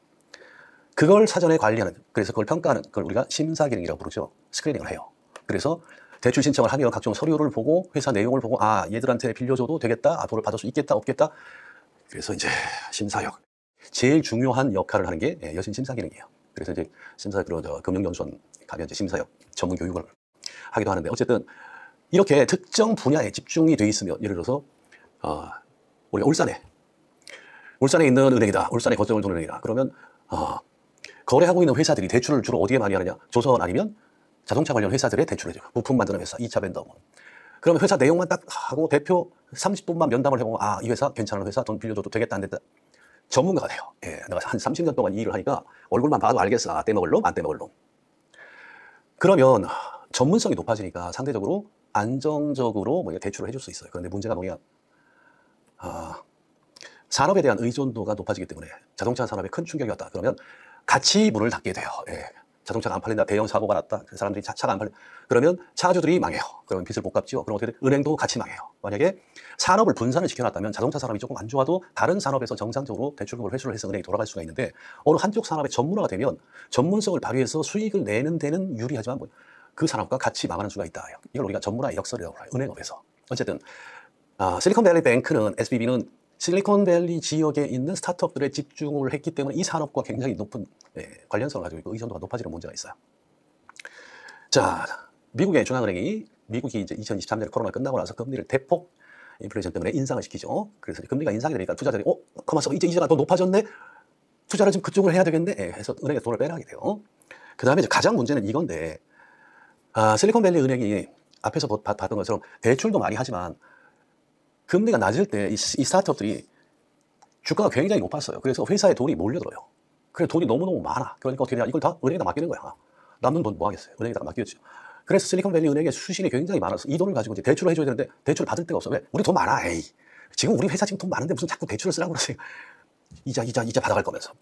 그걸 사전에 관리하는, 그래서 그걸 평가하는 걸 우리가 심사 기능이라고 부르죠. 스크리닝을 해요. 그래서 대출 신청을 하면 각종 서류를 보고 회사 내용을 보고 얘들한테 빌려줘도 되겠다, 돈을 받을 수 있겠다 없겠다. 그래서 이제 심사역, 제일 중요한 역할을 하는 게 여신 심사 기능이에요. 그래서 이제 금융연수원 가면 이제 심사역 전문 교육을 하기도 하는데, 어쨌든 이렇게 특정 분야에 집중이 돼 있으면, 예를 들어서 우리가 울산에 있는 은행이다, 울산에 거점을 두는 은행이다. 그러면 거래하고 있는 회사들이 대출을 주로 어디에 많이 하느냐? 조선 아니면 자동차 관련 회사들의 대출을 해줘요. 부품 만드는 회사, 2차 벤더. 그러면 회사 내용만 딱 하고 대표 30분만 면담을 해보면 아, 이 회사 괜찮은 회사, 돈 빌려줘도 되겠다 안 됐다. 전문가가 돼요. 예, 내가 한 30년 동안 이 일을 하니까 얼굴만 봐도 알겠어. 아, 떼먹을 놈, 안 떼먹을 놈. 그러면 전문성이 높아지니까 상대적으로 안정적으로 뭐 대출을 해줄 수 있어요. 그런데 문제가 뭐냐? 산업에 대한 의존도가 높아지기 때문에 자동차 산업에 큰 충격이 왔다. 그러면 같이 문을 닫게 돼요. 예. 자동차가 안 팔린다. 대형 사고가 났다. 그 사람들이 차가 안 팔린다. 그러면 차주들이 망해요. 그러면 빚을 못 갚죠. 그럼 어떻게 돼? 은행도 같이 망해요. 만약에 산업을 분산을 시켜놨다면 자동차 산업이 조금 안 좋아도 다른 산업에서 정상적으로 대출금을 회수를 해서 은행이 돌아갈 수가 있는데 어느 한쪽 산업의 전문화가 되면 전문성을 발휘해서 수익을 내는 데는 유리하지만 그 산업과 같이 망하는 수가 있다. 이걸 우리가 전문화의 역설이라고 해요. 은행업에서. 어쨌든 실리콘밸리 뱅크는 SBB는 실리콘밸리 지역에 있는 스타트업들에 집중을 했기 때문에 이 산업과 굉장히 높은 관련성을 가지고 있고 의존도가 높아지는 문제가 있어요. 자, 미국의 중앙은행이 미국이 이제 2023년에 코로나 끝나고 나서 금리를 대폭 인플레이션 때문에 인상을 시키죠. 그래서 금리가 인상이 되니까 투자자들이 가만있어 이제 이자가 더 높아졌네. 투자를 좀 그쪽으로 해야 되겠네. 해서 은행에 돈을 빼라게 돼요. 그 다음에 가장 문제는 이건데 실리콘밸리 은행이 앞에서 봤던 것처럼 대출도 많이 하지만 금리가 낮을 때 이 스타트업들이 주가가 굉장히 높았어요. 그래서 회사에 돈이 몰려들어요. 그래서 돈이 너무너무 많아. 그러니까 어떻게 되냐. 이걸 다 은행에다 맡기는 거야. 남는 돈 뭐 하겠어요. 은행에다 맡겼죠. 그래서 실리콘밸리 은행에 수신이 굉장히 많아서 이 돈을 가지고 이제 대출을 해줘야 되는데 대출을 받을 데가 없어. 왜? 우리 돈 많아. 에이. 지금 우리 회사 지금 돈 많은데 무슨 자꾸 대출을 쓰라고 그러세요. 이자 받아갈 거면서.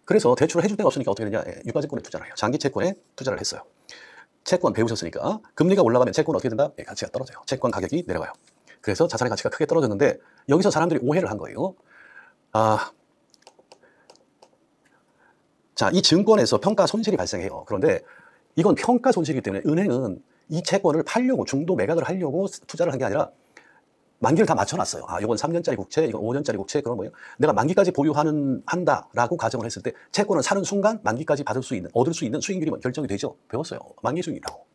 그래서 대출을 해줄 데가 없으니까 어떻게 되냐. 유가증권에 투자를 해요. 장기 채권에 투자를 했어요. 채권 배우셨으니까 금리가 올라가면 채권은 어떻게 된다? 가치가 떨어져요. 채권 가격이 내려가요. 그래서 자산의 가치가 크게 떨어졌는데 여기서 사람들이 오해를 한 거예요. 자, 이 증권에서 평가 손실이 발생해요. 그런데 이건 평가 손실이기 때문에 은행은 이 채권을 팔려고 중도 매각을 하려고 투자를 한 게 아니라 만기를 다 맞춰놨어요. 이건 3년짜리 국채, 이건 5년짜리 국채, 그런 뭐예요? 내가 만기까지 한다라고 가정을 했을 때 채권을 사는 순간 만기까지 얻을 수 있는 수익률이 결정이 되죠. 배웠어요. 만기 수익이라고.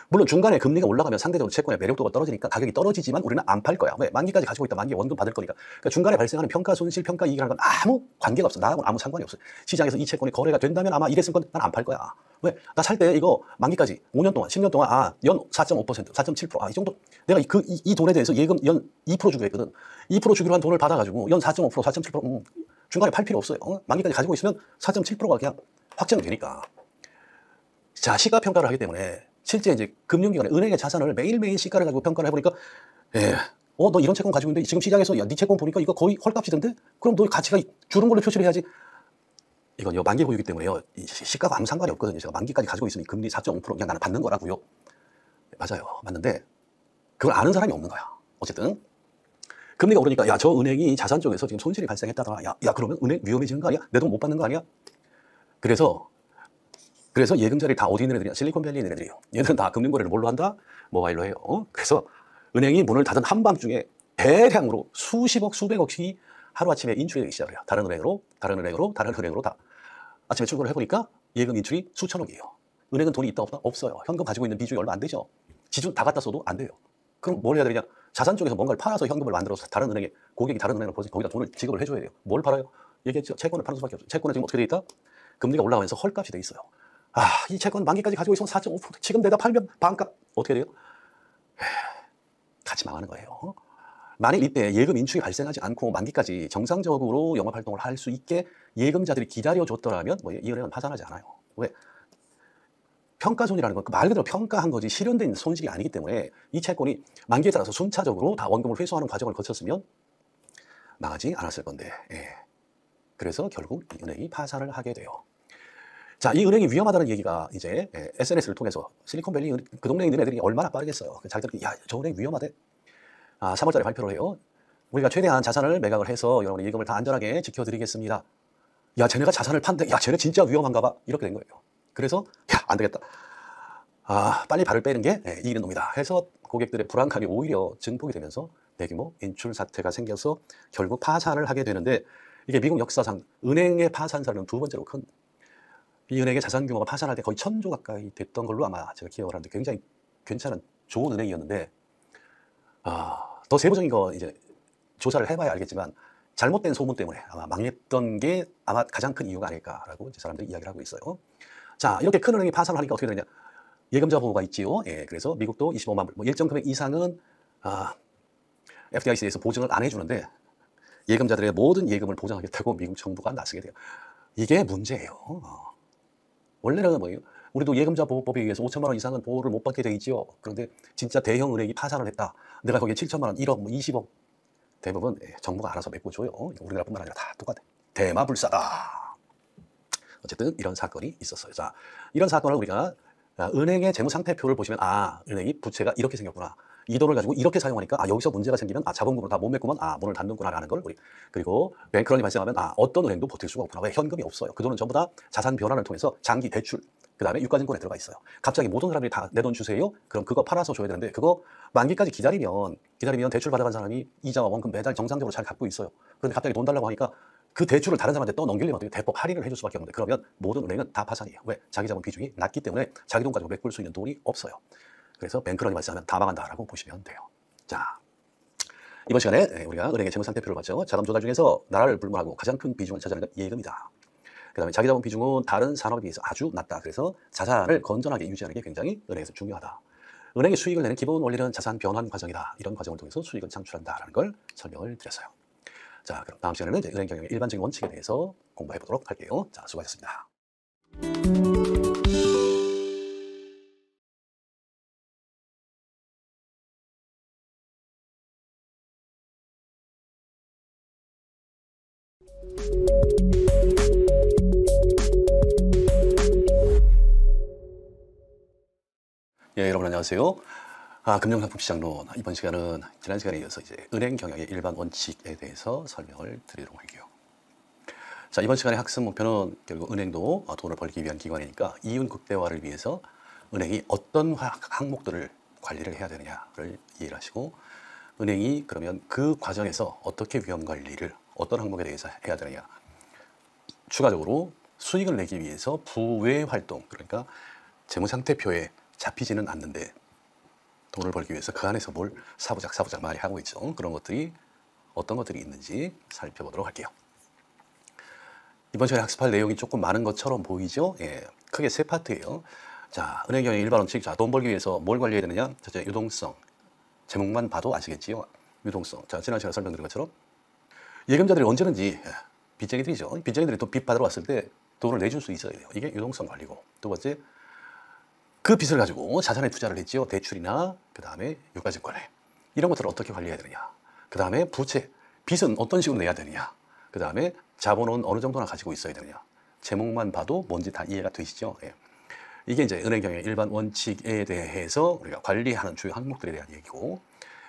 물론 중간에 금리가 올라가면 상대적으로 채권의 매력도가 떨어지니까 가격이 떨어지지만 우리는 안 팔 거야. 왜? 만기까지 가지고 있다. 만기에 원금 받을 거니까. 그러니까 중간에 발생하는 평가 손실, 평가 이익이라는 건 아무 관계가 없어. 나하고는 아무 상관이 없어. 시장에서 이 채권이 거래가 된다면 아마 이랬을 건데 난 안 팔 거야. 왜? 나 살 때 이거 만기까지 5년 동안, 10년 동안 연 4.5%, 4.7%. 이 정도 내가 이 돈에 대해서 예금 연 2% 주기로 했거든. 2% 주기로 한 돈을 받아가지고 연 4.5%, 4.7% 중간에 팔 필요 없어요. 만기까지 가지고 있으면 4.7%가 그냥 확정이 되니까. 자, 시가평가를 하기 때문에 실제 이제 금융기관에 은행의 자산을 매일매일 시가를 가지고 평가를 해보니까 너 이런 채권 가지고 있는데 지금 시장에서 네 채권 보니까 이거 거의 헐값이던데? 그럼 너 가치가 줄은 걸로 표시를 해야지. 이건 만기 보유기 때문에요. 시가가 아무 상관이 없거든요. 제가 만기까지 가지고 있으면 금리 4.5% 그냥 나는 받는 거라고요. 맞아요. 맞는데 그걸 아는 사람이 없는 거야. 어쨌든 금리가 오르니까 야, 저 은행이 자산 쪽에서 지금 손실이 발생했다더라. 야 그러면 은행 위험해지는 거 아니야? 내 돈 못 받는 거 아니야? 그래서 예금자리 다 어디 있는 애들이냐? 실리콘밸리 있는 애들이에요. 얘들은 다 금융거래를 뭘로 한다? 모바일로 해요. 그래서 은행이 문을 닫은 한밤중에 대량으로 수십억, 수백억씩 하루아침에 인출되기 시작을 해요. 다른 은행으로 다. 아침에 출근을 해보니까 예금 인출이 수천억이에요. 은행은 돈이 있다 없다? 없어요. 현금 가지고 있는 비중이 얼마 안 되죠. 지준 다 갖다 써도 안 돼요. 그럼 뭘 해야 되냐? 자산 쪽에서 뭔가를 팔아서 현금을 만들어서 고객이 다른 은행을 벌어서 거기다 돈을 지급을 해줘야 돼요. 뭘 팔아요? 얘기했죠. 채권을 파는 수밖에 없어요. 채권은 지금 어떻게 돼 있다? 금리가 올라가면서 헐값이 돼 있어요. 이 채권 만기까지 가지고 있으면 4.5%. 지금 내가 팔면 반값. 어떻게 돼요? 같이 망하는 거예요. 만일 이때 예금 인출이 발생하지 않고 만기까지 정상적으로 영업활동을 할 수 있게 예금자들이 기다려줬더라면 이 은행은 파산하지 않아요. 왜? 평가손이라는 건 말 그대로 평가한 거지 실현된 손실이 아니기 때문에 이 채권이 만기에 따라서 순차적으로 다 원금을 회수하는 과정을 거쳤으면 망하지 않았을 건데. 그래서 결국 이 은행이 파산을 하게 돼요. 자, 이 은행이 위험하다는 얘기가 이제 SNS를 통해서 실리콘밸리 그 동네에 있는 애들이 얼마나 빠르겠어요. 자기들이 야, 저 은행 위험하대. 3월달에 발표를 해요. 우리가 최대한 자산을 매각을 해서 여러분의 예금을 다 안전하게 지켜드리겠습니다. 야, 쟤네가 자산을 판대. 야, 쟤네 진짜 위험한가 봐. 이렇게 된 거예요. 그래서 야, 안 되겠다. 빨리 발을 빼는 게 이기는 놈이다. 해서 고객들의 불안감이 오히려 증폭이 되면서 대규모 인출 사태가 생겨서 결국 파산을 하게 되는데 이게 미국 역사상 은행의 파산 사례는 두 번째로 큰 이 은행의 자산 규모가 파산할 때 거의 1,000조 가까이 됐던 걸로 아마 제가 기억을 하는데 굉장히 괜찮은 좋은 은행이었는데 더 세부적인 거 이제 조사를 해봐야 알겠지만 잘못된 소문 때문에 아마 망했던 게 아마 가장 큰 이유가 아닐까라고 이제 사람들이 이야기를 하고 있어요. 자, 이렇게 큰 은행이 파산을 하니까 어떻게 되냐? 예금자 보호가 있지요. 예, 그래서 미국도 25만 불, 뭐 일정 금액 이상은 FDIC에서 보증을 안 해주는데 예금자들의 모든 예금을 보장하겠다고 미국 정부가 나서게 돼요. 이게 문제예요. 원래는 뭐예요? 우리도 예금자 보호법에 의해서 5천만 원 이상은 보호를 못 받게 돼 있지요. 그런데 진짜 대형 은행이 파산을 했다. 내가 거기에 7천만 원, 1억, 뭐 20억 대부분 정부가 알아서 메꿔줘요. 우리나라뿐만 아니라 다 똑같아. 대마불사다. 어쨌든 이런 사건이 있었어요. 자, 이런 사건을 우리가 은행의 재무상태표를 보시면 은행이 부채가 이렇게 생겼구나. 이 돈을 가지고 이렇게 사용하니까 여기서 문제가 생기면 자본금으로 다 못 메꾸면 문을 닫는구나라는 걸 우리 그리고 뱅크런이 발생하면 어떤 은행도 버틸 수가 없구나. 왜 현금이 없어요. 그 돈은 전부 다 자산 변환을 통해서 장기 대출 그다음에 유가증권에 들어가 있어요. 갑자기 모든 사람들이 다 내 돈 주세요. 그럼 그거 팔아서 줘야 되는데 그거 만기까지 기다리면 대출 받아간 사람이 이자와 원금 매달 정상적으로 잘 갚고 있어요. 그런데 갑자기 돈 달라고 하니까 그 대출을 다른 사람한테 또 넘기려면 어떻게 대법 할인을 해줄 수밖에 없는데 그러면 모든 은행은 다 파산이에요. 왜? 자기 자본 비중이 낮기 때문에 자기 돈 가지고 메꿀 수 있는 돈이 없어요. 그래서 뱅크런이 발생하면 다 망한다라고 보시면 돼요. 자, 이번 시간에 우리가 은행의 재무상태표를 봤죠. 자금 조달 중에서 나라를 불문하고 가장 큰 비중을 차지하는 건 예금이다. 그 다음에 자기 자본 비중은 다른 산업에 비해서 아주 낮다. 그래서 자산을 건전하게 유지하는 게 굉장히 은행에서 중요하다. 은행의 수익을 내는 기본 원리는 자산 변환 과정이다. 이런 과정을 통해서 수익을 창출한다라는 걸 설명을 드렸어요. 자, 그럼 다음 시간에는 이제 은행 경영의 일반적인 원칙에 대해서 공부해 보도록 할게요. 자, 수고하셨습니다. 예, 여러분 안녕하세요. 금융상품 시장론 이번 시간은 지난 시간에 이어서 이제 은행 경영의 일반 원칙에 대해서 설명을 드리도록 할게요. 자, 이번 시간의 학습 목표는 결국 은행도 돈을 벌기 위한 기관이니까 이윤 극대화를 위해서 은행이 어떤 항목들을 관리를 해야 되느냐를 이해를 하시고 은행이 그러면 그 과정에서 어떻게 위험 관리를 어떤 항목에 대해서 해야 되느냐 추가적으로 수익을 내기 위해서 부외 활동 그러니까 재무상태표에 잡히지는 않는데 돈을 벌기 위해서 그 안에서 뭘 사부작 많이 하고 있죠. 그런 것들이 어떤 것들이 있는지 살펴보도록 할게요. 이번 시간에 학습할 내용이 조금 많은 것처럼 보이죠. 예, 크게 세 파트예요. 자, 은행 경영 일반 원칙. 자, 돈 벌기 위해서 뭘 관리해야 되느냐? 첫째, 유동성. 제목만 봐도 아시겠지요. 유동성. 자, 지난 시간에 설명드린 것처럼 예금자들이 언제든지 빚쟁이들이죠. 빚쟁이들이 또 빚 받으러 왔을 때 돈을 내줄 수 있어야 돼요. 이게 유동성 관리고. 두 번째, 그 빚을 가지고 자산에 투자를 했지요. 대출이나 그 다음에 유가증권에. 이런 것들을 어떻게 관리해야 되느냐. 그 다음에 부채. 빚은 어떤 식으로 내야 되느냐. 그 다음에 자본은 어느 정도나 가지고 있어야 되느냐. 제목만 봐도 뭔지 다 이해가 되시죠. 예. 이게 이제 은행 경영의 일반 원칙에 대해서 우리가 관리하는 주요 항목들에 대한 얘기고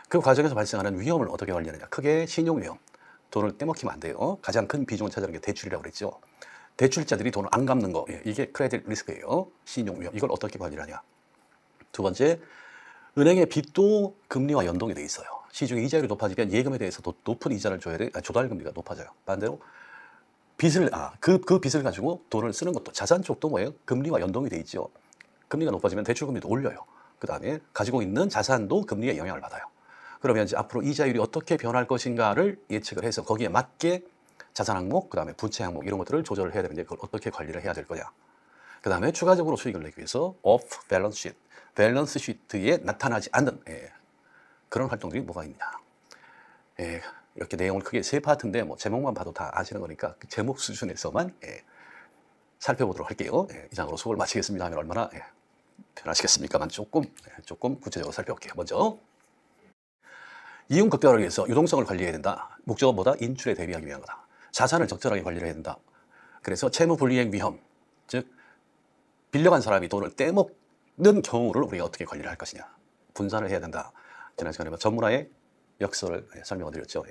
그 과정에서 발생하는 위험을 어떻게 관리하느냐. 크게 신용 위험. 돈을 떼먹히면 안 돼요. 가장 큰 비중을 차지하는 게 대출이라고 그랬죠. 대출자들이 돈을 안 갚는 거, 이게 크레딧 리스크예요. 신용 위험. 이걸 어떻게 관리를 하냐. 두 번째, 은행의 빚도 금리와 연동이 돼 있어요. 시중의 이자율이 높아지면 예금에 대해서 더 높은 이자를 줘야 돼. 조달금리가 높아져요. 반대로 빚을 그 빚을 가지고 돈을 쓰는 것도 자산 쪽도 뭐예요? 금리와 연동이 돼 있죠. 금리가 높아지면 대출금리도 올려요. 그 다음에 가지고 있는 자산도 금리에 영향을 받아요. 그러면 이제 앞으로 이자율이 어떻게 변할 것인가를 예측을 해서 거기에 맞게 자산 항목, 그 다음에 부채 항목 이런 것들을 조절을 해야 되는데 그걸 어떻게 관리를 해야 될 거냐. 그 다음에 추가적으로 수익을 내기 위해서 off balance sheet, 밸런스 시트에 나타나지 않는 그런 활동들이 뭐가 있냐. 이렇게 내용을 크게 세 파트인데 뭐 제목만 봐도 다 아시는 거니까 그 제목 수준에서만 살펴보도록 할게요. 이상으로 수업을 마치겠습니다 하면 얼마나 편하시겠습니까만 조금 구체적으로 살펴볼게요. 먼저 이윤 극대화를 위해서 유동성을 관리해야 된다. 목적은 뭐다? 인출에 대비하기 위한 거다. 자산을 적절하게 관리를 해야 된다. 그래서 채무 불이행 위험, 즉 빌려간 사람이 돈을 떼먹는 경우를 우리가 어떻게 관리를 할 것이냐. 분산을 해야 된다. 지난 시간에 전문화의 역설을 설명을 드렸죠.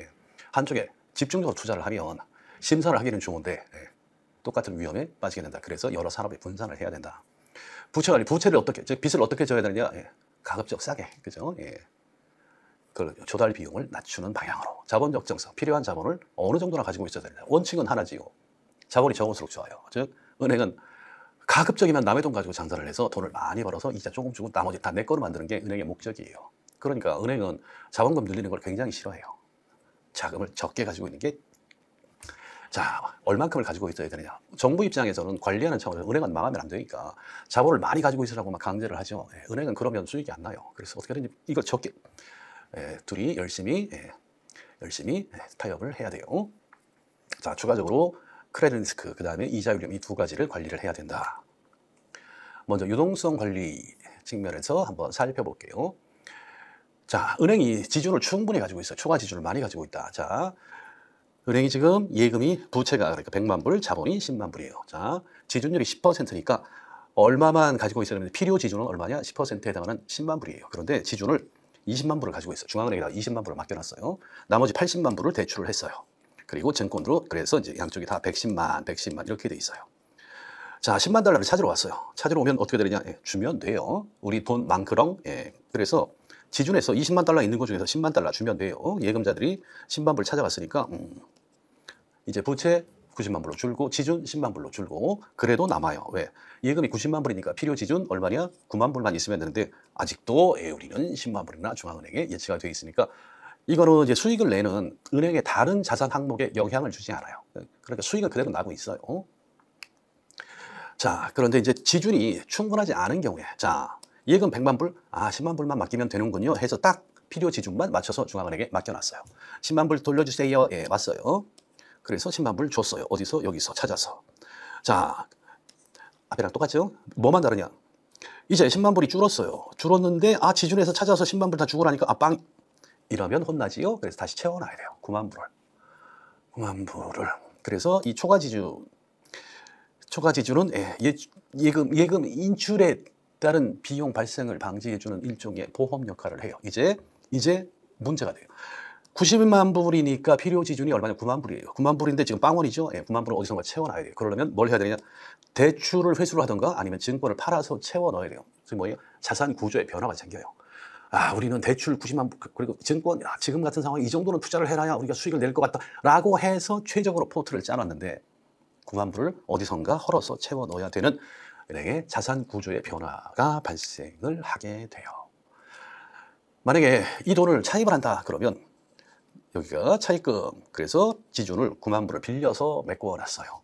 한쪽에 집중적으로 투자를 하면 심사를 하기는 좋은데 똑같은 위험에 빠지게 된다. 그래서 여러 산업에 분산을 해야 된다. 부채 관리, 부채를 어떻게, 즉 빚을 어떻게 져야 되느냐. 가급적 싸게, 그죠? 그 조달 비용을 낮추는 방향으로 자본 적정성, 필요한 자본을 어느 정도나 가지고 있어야 된다. 원칙은 하나지요. 자본이 적을수록 좋아요. 즉 은행은 가급적이면 남의 돈 가지고 장사를 해서 돈을 많이 벌어서 이자 조금 주고 나머지 다 내 거로 만드는 게 은행의 목적이에요. 그러니까 은행은 자본금 늘리는 걸 굉장히 싫어해요. 자금을 적게 가지고 있는 게 자, 얼만큼을 가지고 있어야 되느냐. 정부 입장에서는 관리하는 차원에서 은행은 망하면 안 되니까 자본을 많이 가지고 있으라고 막 강제를 하죠. 은행은 그러면 수익이 안 나요. 그래서 어떻게 하든지 이걸 적게 둘이 열심히 타협을 해야 돼요. 자, 추가적으로 크레딧 리스크, 그 다음에 이자 위험 이 두 가지를 관리를 해야 된다. 먼저 유동성 관리 측면에서 한번 살펴볼게요. 자, 은행이 지준을 충분히 가지고 있어요. 초과 지준을 많이 가지고 있다. 자, 은행이 지금 예금이 부채가 그러니까 100만 불, 자본이 10만 불이에요. 자, 지준율이 10%니까 얼마만 가지고 있어야 되는데 필요 지준은 얼마냐? 10%에 해당하는 10만 불이에요. 그런데 지준을 20만 불을 가지고 있어요. 중앙은행에다 20만 불을 맡겨놨어요. 나머지 80만 불을 대출을 했어요. 그리고 증권으로 그래서 이제 양쪽이 다 110만 이렇게 돼 있어요. 자, 10만 달러를 찾으러 왔어요. 찾으러 오면 어떻게 되느냐? 주면 돼요. 우리 돈 많크렁. 그래서 지준에서 20만 달러 있는 것 중에서 10만 달러 주면 돼요. 예금자들이 10만 불 찾아갔으니까 이제 부채 90만 불로 줄고 지준 10만 불로 줄고 그래도 남아요. 왜? 예금이 90만 불이니까 필요 지준 얼마냐? 9만 불만 있으면 되는데 아직도 우리는 10만 불이나 중앙은행에 예치가 되어 있으니까 이거는 이제 수익을 내는 은행의 다른 자산 항목에 영향을 주지 않아요. 그러니까 수익은 그대로 나고 있어요. 자, 그런데 이제 지준이 충분하지 않은 경우에 자, 예금 100만 불, 10만 불만 맡기면 되는군요 해서 딱 필요 지준만 맞춰서 중앙은행에 맡겨놨어요. 10만 불 돌려주세요. 왔어요. 그래서 10만 불 줬어요. 어디서? 여기서 찾아서. 자, 앞이랑 똑같죠? 뭐만 다르냐? 이제 10만 불이 줄었어요. 줄었는데 지준에서 찾아서 10만 불 다 주고 나니까 빵! 이러면 혼나지요? 그래서 다시 채워놔야 돼요. 9만 불을. 9만 불을. 그래서 이 초과 지준은 예금 인출에 따른 비용 발생을 방지해주는 일종의 보험 역할을 해요. 이제 문제가 돼요. 90만 불이니까 필요 지준이 얼마냐? 9만 불이에요. 9만 불인데 지금 빵원이죠? 9만 불은 어디선가 채워놔야 돼요. 그러려면 뭘 해야 되냐? 대출을 회수를 하던가 아니면 증권을 팔아서 채워 넣어야 돼요. 지금 뭐예요? 자산 구조의 변화가 생겨요. 우리는 대출 90만 불, 그리고 증권, 지금 같은 상황에 이 정도는 투자를 해놔야 우리가 수익을 낼 것 같다. 라고 해서 최적으로 포트를 짜놨는데 9만 불을 어디선가 헐어서 채워 넣어야 되는 은행의 자산 구조의 변화가 발생을 하게 돼요. 만약에 이 돈을 차입을 한다 그러면 여기가 차입금, 그래서 지준을 9만 불을 빌려서 메꿔놨어요.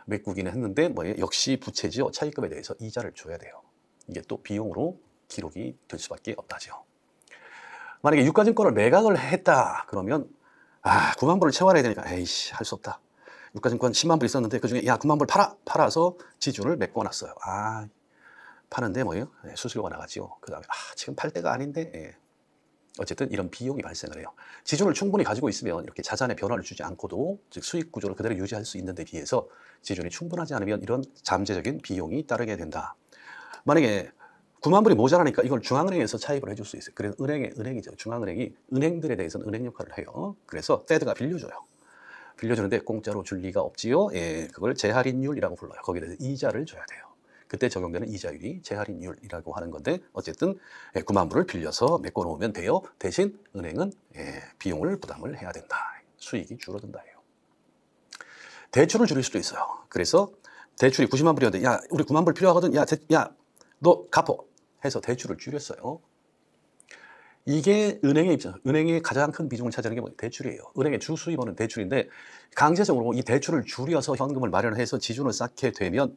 메꾸기는 했는데 뭐예요? 역시 부채지요. 차입금에 대해서 이자를 줘야 돼요. 이게 또 비용으로 기록이 될 수밖에 없다죠. 만약에 유가증권을 매각을 했다 그러면 9만 불을 채워야 되니까 에이씨 할 수 없다. 유가증권 10만 불 있었는데 그중에 9만 불 팔아서 지준을 메꿔놨어요. 파는데 뭐예요? 수수료가 나가지요. 그 다음에 지금 팔 때가 아닌데 어쨌든 이런 비용이 발생을 해요. 지준을 충분히 가지고 있으면 이렇게 자산의 변화를 주지 않고도 즉 수익 구조를 그대로 유지할 수 있는 데 비해서 지준이 충분하지 않으면 이런 잠재적인 비용이 따르게 된다. 만약에 9만 불이 모자라니까 이걸 중앙은행에서 차입을 해줄 수 있어요. 그래서 은행이죠. 중앙은행이 은행들에 대해서는 은행 역할을 해요. 그래서 페드가 빌려줘요. 빌려주는데 공짜로 줄 리가 없지요. 그걸 재할인율이라고 불러요. 거기에 대해서 이자를 줘야 돼요. 그때 적용되는 이자율이 재할인율이라고 하는 건데 어쨌든 9만 불을 빌려서 메꿔 놓으면 돼요. 대신 은행은 비용을 부담을 해야 된다. 수익이 줄어든다 해요. 대출을 줄일 수도 있어요. 그래서 대출이 90만 불이었는데 우리 9만 불 필요하거든. 너 갚어 해서 대출을 줄였어요. 이게 은행의 입장, 은행의 가장 큰 비중을 차지하는 게 뭐예요? 대출이에요. 은행의 주 수입원은 대출인데 강제적으로 이 대출을 줄여서 현금을 마련해서 지준을 쌓게 되면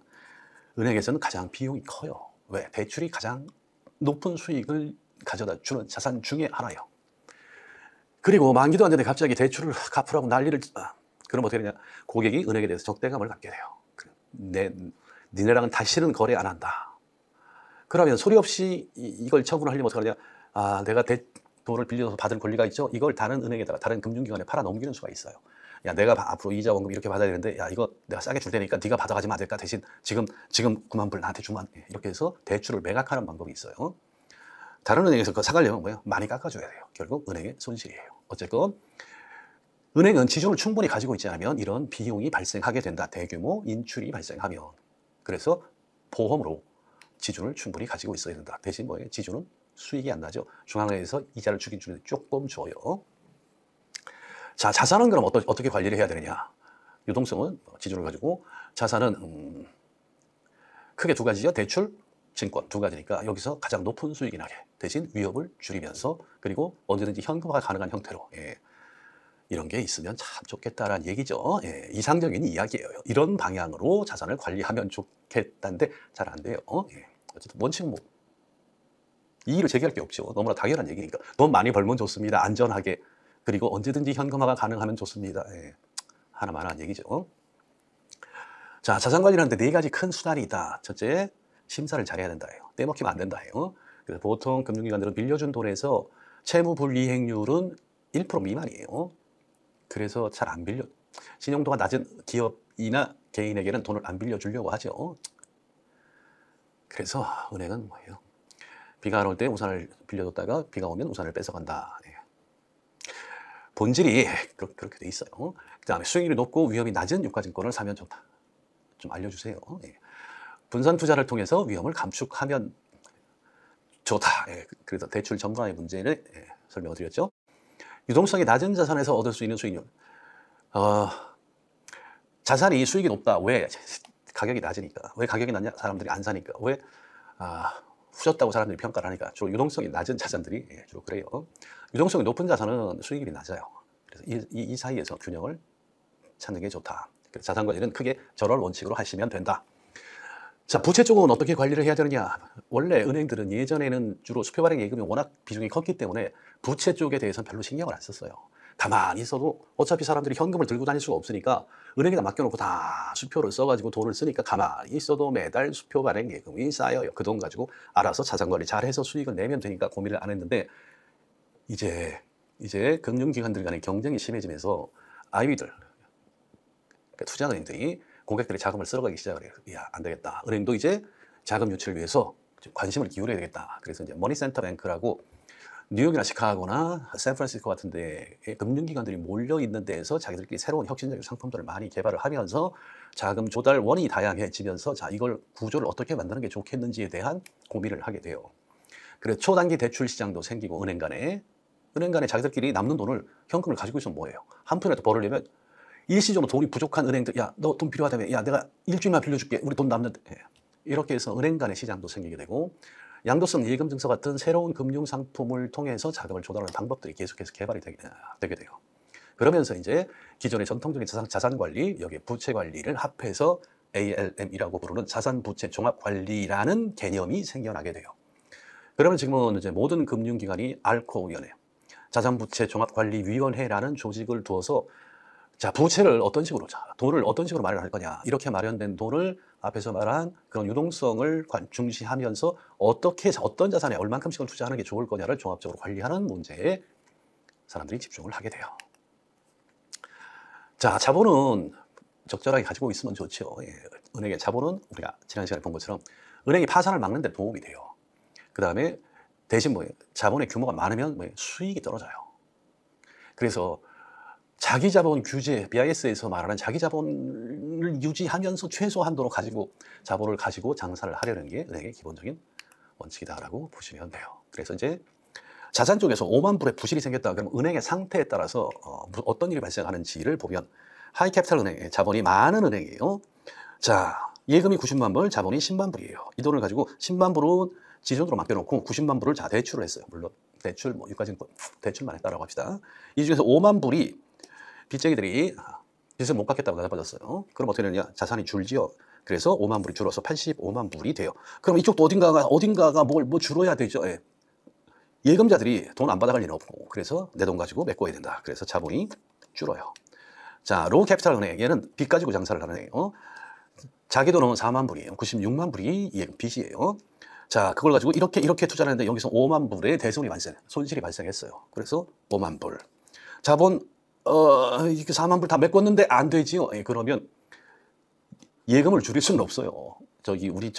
은행에서는 가장 비용이 커요. 왜? 대출이 가장 높은 수익을 가져다 주는 자산 중에 하나예요. 그리고 만기도 안 되는데 갑자기 대출을 갚으라고 난리를 그럼 어떻게 되냐? 고객이 은행에 대해서 적대감을 갖게 돼요. 니네랑은 다시는 거래 안 한다. 그러면 소리 없이 이걸 처분을 하려면 어떻게 하냐? 내가 돈을 빌려서 받을 권리가 있죠? 이걸 다른 은행에다가 다른 금융기관에 팔아 넘기는 수가 있어요. 내가 앞으로 이자 원금 이렇게 받아야 되는데 이거 내가 싸게 줄 테니까 네가 받아가지면 안 될까? 대신 지금 9만 불 나한테 주면 이렇게 해서 대출을 매각하는 방법이 있어요. 다른 은행에서 그거 사가려면 뭐예요? 많이 깎아줘야 돼요. 결국 은행의 손실이에요. 어쨌건 은행은 지준을 충분히 가지고 있지 않으면 이런 비용이 발생하게 된다. 대규모 인출이 발생하면. 그래서 보험으로 지준을 충분히 가지고 있어야 된다. 대신 뭐예요? 지준은 수익이 안 나죠. 중앙은행에서 이자를 주긴 주는데 조금 줘요. 자, 자산은 그럼 어떻게 관리를 해야 되느냐? 유동성은 지준을 가지고, 자산은 크게 두 가지죠. 대출, 증권 두 가지니까 여기서 가장 높은 수익이 나게 대신 위협을 줄이면서 그리고 언제든지 현금화가 가능한 형태로 이런 게 있으면 참 좋겠다라는 얘기죠. 예, 이상적인 이야기예요. 이런 방향으로 자산을 관리하면 좋겠다는데 잘 안 돼요. 예. 어쨌든 원칙은 뭐 이의를 제기할 게 없죠. 너무나 당연한 얘기니까. 돈 많이 벌면 좋습니다. 안전하게. 그리고 언제든지 현금화가 가능하면 좋습니다. 예. 하나만한 얘기죠. 자, 자산 관리하는데 네 가지 큰 수단이 있다. 첫째, 심사를 잘해야 된다예요. 떼먹히면 안 된다예요. 그래서 보통 금융기관들은 빌려준 돈에서 채무 불이행률은 1% 미만이에요. 그래서 잘 안 빌려. 신용도가 낮은 기업이나 개인에게는 돈을 안 빌려주려고 하죠. 그래서 은행은 뭐예요? 비가 안 올 때 우산을 빌려줬다가 비가 오면 우산을 뺏어간다. 예. 본질이 그렇게 돼 있어요. 그 다음에 수익률이 높고 위험이 낮은 유가증권을 사면 좋다. 좀 알려주세요. 예. 분산 투자를 통해서 위험을 감축하면 좋다. 예. 그래서 대출 전반의 문제를 설명을 드렸죠. 유동성이 낮은 자산에서 얻을 수 있는 수익률. 자산이 수익이 높다. 왜? 가격이 낮으니까. 왜 가격이 낮냐? 사람들이 안 사니까. 왜? 후졌다고 사람들이 평가를 하니까. 주로 유동성이 낮은 자산들이 주로 그래요. 유동성이 높은 자산은 수익률이 낮아요. 그래서 이 사이에서 균형을 찾는 게 좋다. 그래서 자산 관리는 크게 저럴 원칙으로 하시면 된다. 자, 부채 쪽은 어떻게 관리를 해야 되느냐? 원래 은행들은 예전에는 주로 수표 발행 예금이 워낙 비중이 컸기 때문에 부채 쪽에 대해서는 별로 신경을 안 썼어요. 가만히 있어도 어차피 사람들이 현금을 들고 다닐 수가 없으니까 은행에다 맡겨놓고 다 수표를 써가지고 돈을 쓰니까 가만히 있어도 매달 수표 발행 예금이 쌓여요. 그 돈 가지고 알아서 자산 관리 잘해서 수익을 내면 되니까 고민을 안 했는데 이제 금융기관들 간의 경쟁이 심해지면서 아이비들, 그러니까 투자은행들이 고객들의 자금을 쓸어가기 시작을 해요. 야, 안 되겠다. 은행도 이제 자금 유치를 위해서 관심을 기울여야 되겠다. 그래서 이제 머니센터 뱅크라고 뉴욕이나 시카고나 샌프란시스코 같은 데 금융기관들이 몰려있는 데에서 자기들끼리 새로운 혁신적인 상품들을 많이 개발을 하면서 자금 조달원이 다양해지면서 자, 이걸 구조를 어떻게 만드는 게 좋겠는지에 대한 고민을 하게 돼요. 그래서 초단기 대출 시장도 생기고 은행 간에 자기들끼리 남는 돈을 현금을 가지고 있으면 뭐예요? 한 푼이라도 벌으려면 일시적으로 돈이 부족한 은행들, 야, 너 돈 필요하다며, 야, 내가 일주일만 빌려줄게, 우리 돈 남는데. 이렇게 해서 은행 간의 시장도 생기게 되고 양도성 예금 증서 같은 새로운 금융 상품을 통해서 자금을 조달하는 방법들이 계속해서 개발이 되게 돼요. 그러면서 이제 기존의 전통적인 자산 관리, 여기 부채 관리를 합해서 ALM이라고 부르는 자산 부채 종합 관리라는 개념이 생겨나게 돼요. 그러면 지금은 이제 모든 금융기관이 알코위원회, 자산부채종합관리위원회라는 조직을 두어서 자, 부채를 어떤 식으로, 돈을 어떤 식으로 마련할 거냐. 이렇게 마련된 돈을 앞에서 말한 그런 유동성을 중시하면서 어떤 자산에 얼만큼씩을 투자하는 게 좋을 거냐를 종합적으로 관리하는 문제에 사람들이 집중을 하게 돼요. 자, 자본은 적절하게 가지고 있으면 좋죠. 예. 은행의 자본은 우리가 지난 시간에 본 것처럼 은행이 파산을 막는 데 도움이 돼요. 그 다음에 대신 자본의 규모가 많으면 수익이 떨어져요. 그래서 자기 자본 규제, BIS에서 말하는 자기 자본을 유지하면서 최소 한도로 자본을 가지고 장사를 하려는 게 은행의 기본적인 원칙이다라고 보시면 돼요. 그래서 이제 자산 쪽에서 5만 불의 부실이 생겼다 그러면 은행의 상태에 따라서 어떤 일이 발생하는지를 보면 하이캐피탈 은행, 자본이 많은 은행이에요. 자, 예금이 90만 불, 자본이 10만 불이에요. 이 돈을 가지고 10만 불은 지준으로 맡겨놓고 90만 불을 대출을 했어요. 물론 대출, 유가증권 대출만 했다라고 합시다. 이 중에서 5만 불이 빚쟁이들이 빚을 못 갚겠다고 나눠받았어요. 그럼 어떻게 되느냐? 자산이 줄지요. 그래서 5만 불이 줄어서 85만 불이 돼요. 그럼 이쪽도 어딘가가 뭘 줄어야 되죠. 예. 예금자들이 돈 안 받아갈 일은 없고 그래서 내 돈 가지고 메꿔야 된다. 그래서 자본이 줄어요. 자, 로우 캐피탈 은행, 얘는 빚 가지고 장사를 하는 애예요. 자기 돈은 4만 불이에요. 96만 불이 예금 빚이에요. 자, 그걸 가지고 이렇게 투자를 했는데 여기서 5만 불의 손실이 발생했어요. 그래서 5만 불. 자본 이게 4만 불 다 메꿨는데 안 되지요. 예, 그러면 예금을 줄일 수는 없어요. 우리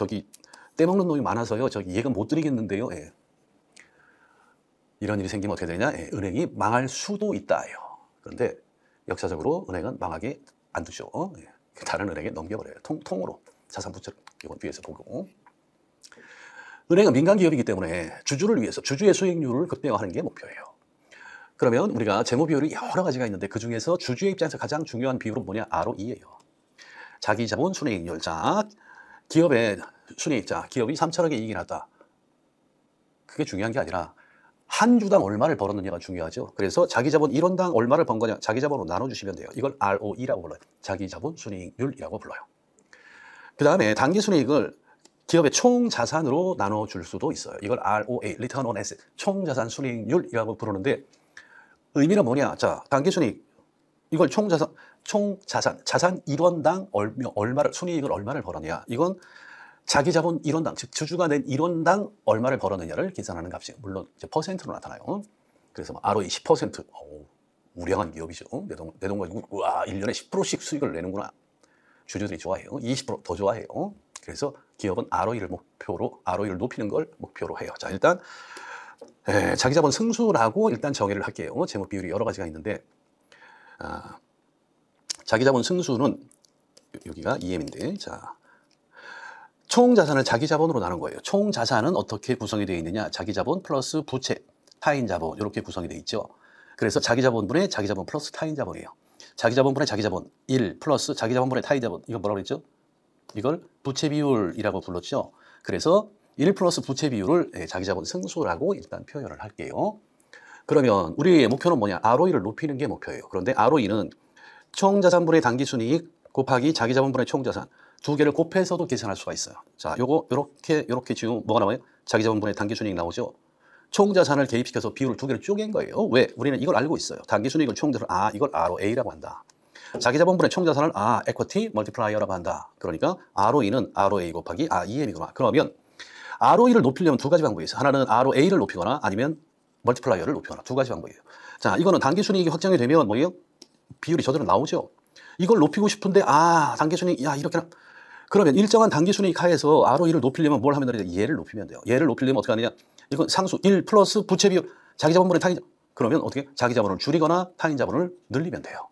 떼먹는 놈이 많아서요. 예금 못 드리겠는데요. 예. 이런 일이 생기면 어떻게 되냐? 예, 은행이 망할 수도 있다요. 그런데 역사적으로 은행은 망하게 안 두죠. 예. 다른 은행에 넘겨버려요. 통으로 자산부채 위해서 보고. 은행은 민간 기업이기 때문에 주주를 위해서 주주의 수익률을 극대화하는 게 목표예요. 그러면 우리가 재무 비율이 여러 가지가 있는데 그 중에서 주주의 입장에서 가장 중요한 비율은 뭐냐? ROE예요. 자기 자본 순이익률. 자, 기업의 순이익. 자, 기업이 3천억의 이익이 났다. 그게 중요한 게 아니라 한 주당 얼마를 벌었느냐가 중요하죠. 그래서 자기 자본 1원당 얼마를 번 거냐 자기 자본으로 나눠주시면 돼요. 이걸 ROE라고 불러요. 자기 자본 순이익률이라고 불러요. 그 다음에 당기순이익을 기업의 총 자산으로 나눠줄 수도 있어요. 이걸 ROA, Return on Asset, 총 자산 순이익률이라고 부르는데 의미는 뭐냐? 자, 당기순이익 이걸 총 자산 1원당 얼마를 순이익을 얼마를 벌었냐? 이건 자기 자본 1원당, 즉 주주가 낸 1원당 얼마를 벌었느냐를 계산하는 값이에요. 물론 이제 퍼센트로 나타나요. 그래서 ROE 10%, 우량한 기업이죠. 내 돈 가지고 와 1년에 10%씩 수익을 내는구나. 주주들이 좋아해요. 20%더 좋아해요. 그래서 기업은 ROE를 높이는 걸 목표로 해요. 자, 일단 자기 자본 승수라고 일단 정의를 할게요. 재무 비율이 여러 가지가 있는데 자기 자본 승수는 여기가 EM인데 자. 총 자산을 자기 자본으로 나눈 거예요. 총 자산은 어떻게 구성이 되어 있느냐? 자기 자본 플러스 부채, 타인 자본 이렇게 구성이 되어 있죠. 그래서 자기 자본분의 자기 자본 플러스 타인 자본이에요. 자기 자본분의 자기 자본 1 플러스 자기 자본분의 타인 자본 이건 뭐라고 그랬죠? 이걸 부채 비율이라고 불렀죠. 그래서 1 플러스 부채 비율을 자기 자본 승수라고 일단 표현을 할게요. 그러면 우리의 목표는 뭐냐? ROE를 높이는 게 목표예요. 그런데 ROE는 총 자산분의 당기순이익 곱하기 자기 자본분의 총 자산 두 개를 곱해서도 계산할 수가 있어요. 자, 요거 요렇게 지금 뭐가 나와요? 자기 자본분의 당기순이익 나오죠. 총 자산을 개입시켜서 비율을 두 개를 쪼갠 거예요. 왜? 우리는 이걸 알고 있어요. 당기순이익을 총 자산 이걸 ROA라고 한다. 자기 자본분의 총 자산을 equity multiplier라고 한다. 그러니까 ROE는 ROA 곱하기 EM이구나. 그러면 ROE를 높이려면 두 가지 방법이 있어요. 하나는 ROA를 높이거나 아니면 멀티플라이어를 높이거나 두 가지 방법이에요. 자, 이거는 당기순이익이 확정이 되면 뭐예요? 비율이 저대로 나오죠. 이걸 높이고 싶은데 당기순이익 이렇게 그러면 일정한 당기순이익 하에서 ROE를 높이려면 뭘 하면 되냐? 얘를 높이면 돼요. 얘를 높이려면 어떻게 하느냐? 이건 상수 1 플러스 부채 비율 자기 자본분의 타인 자본 그러면 어떻게? 자기 자본을 줄이거나 타인 자본을 늘리면 돼요.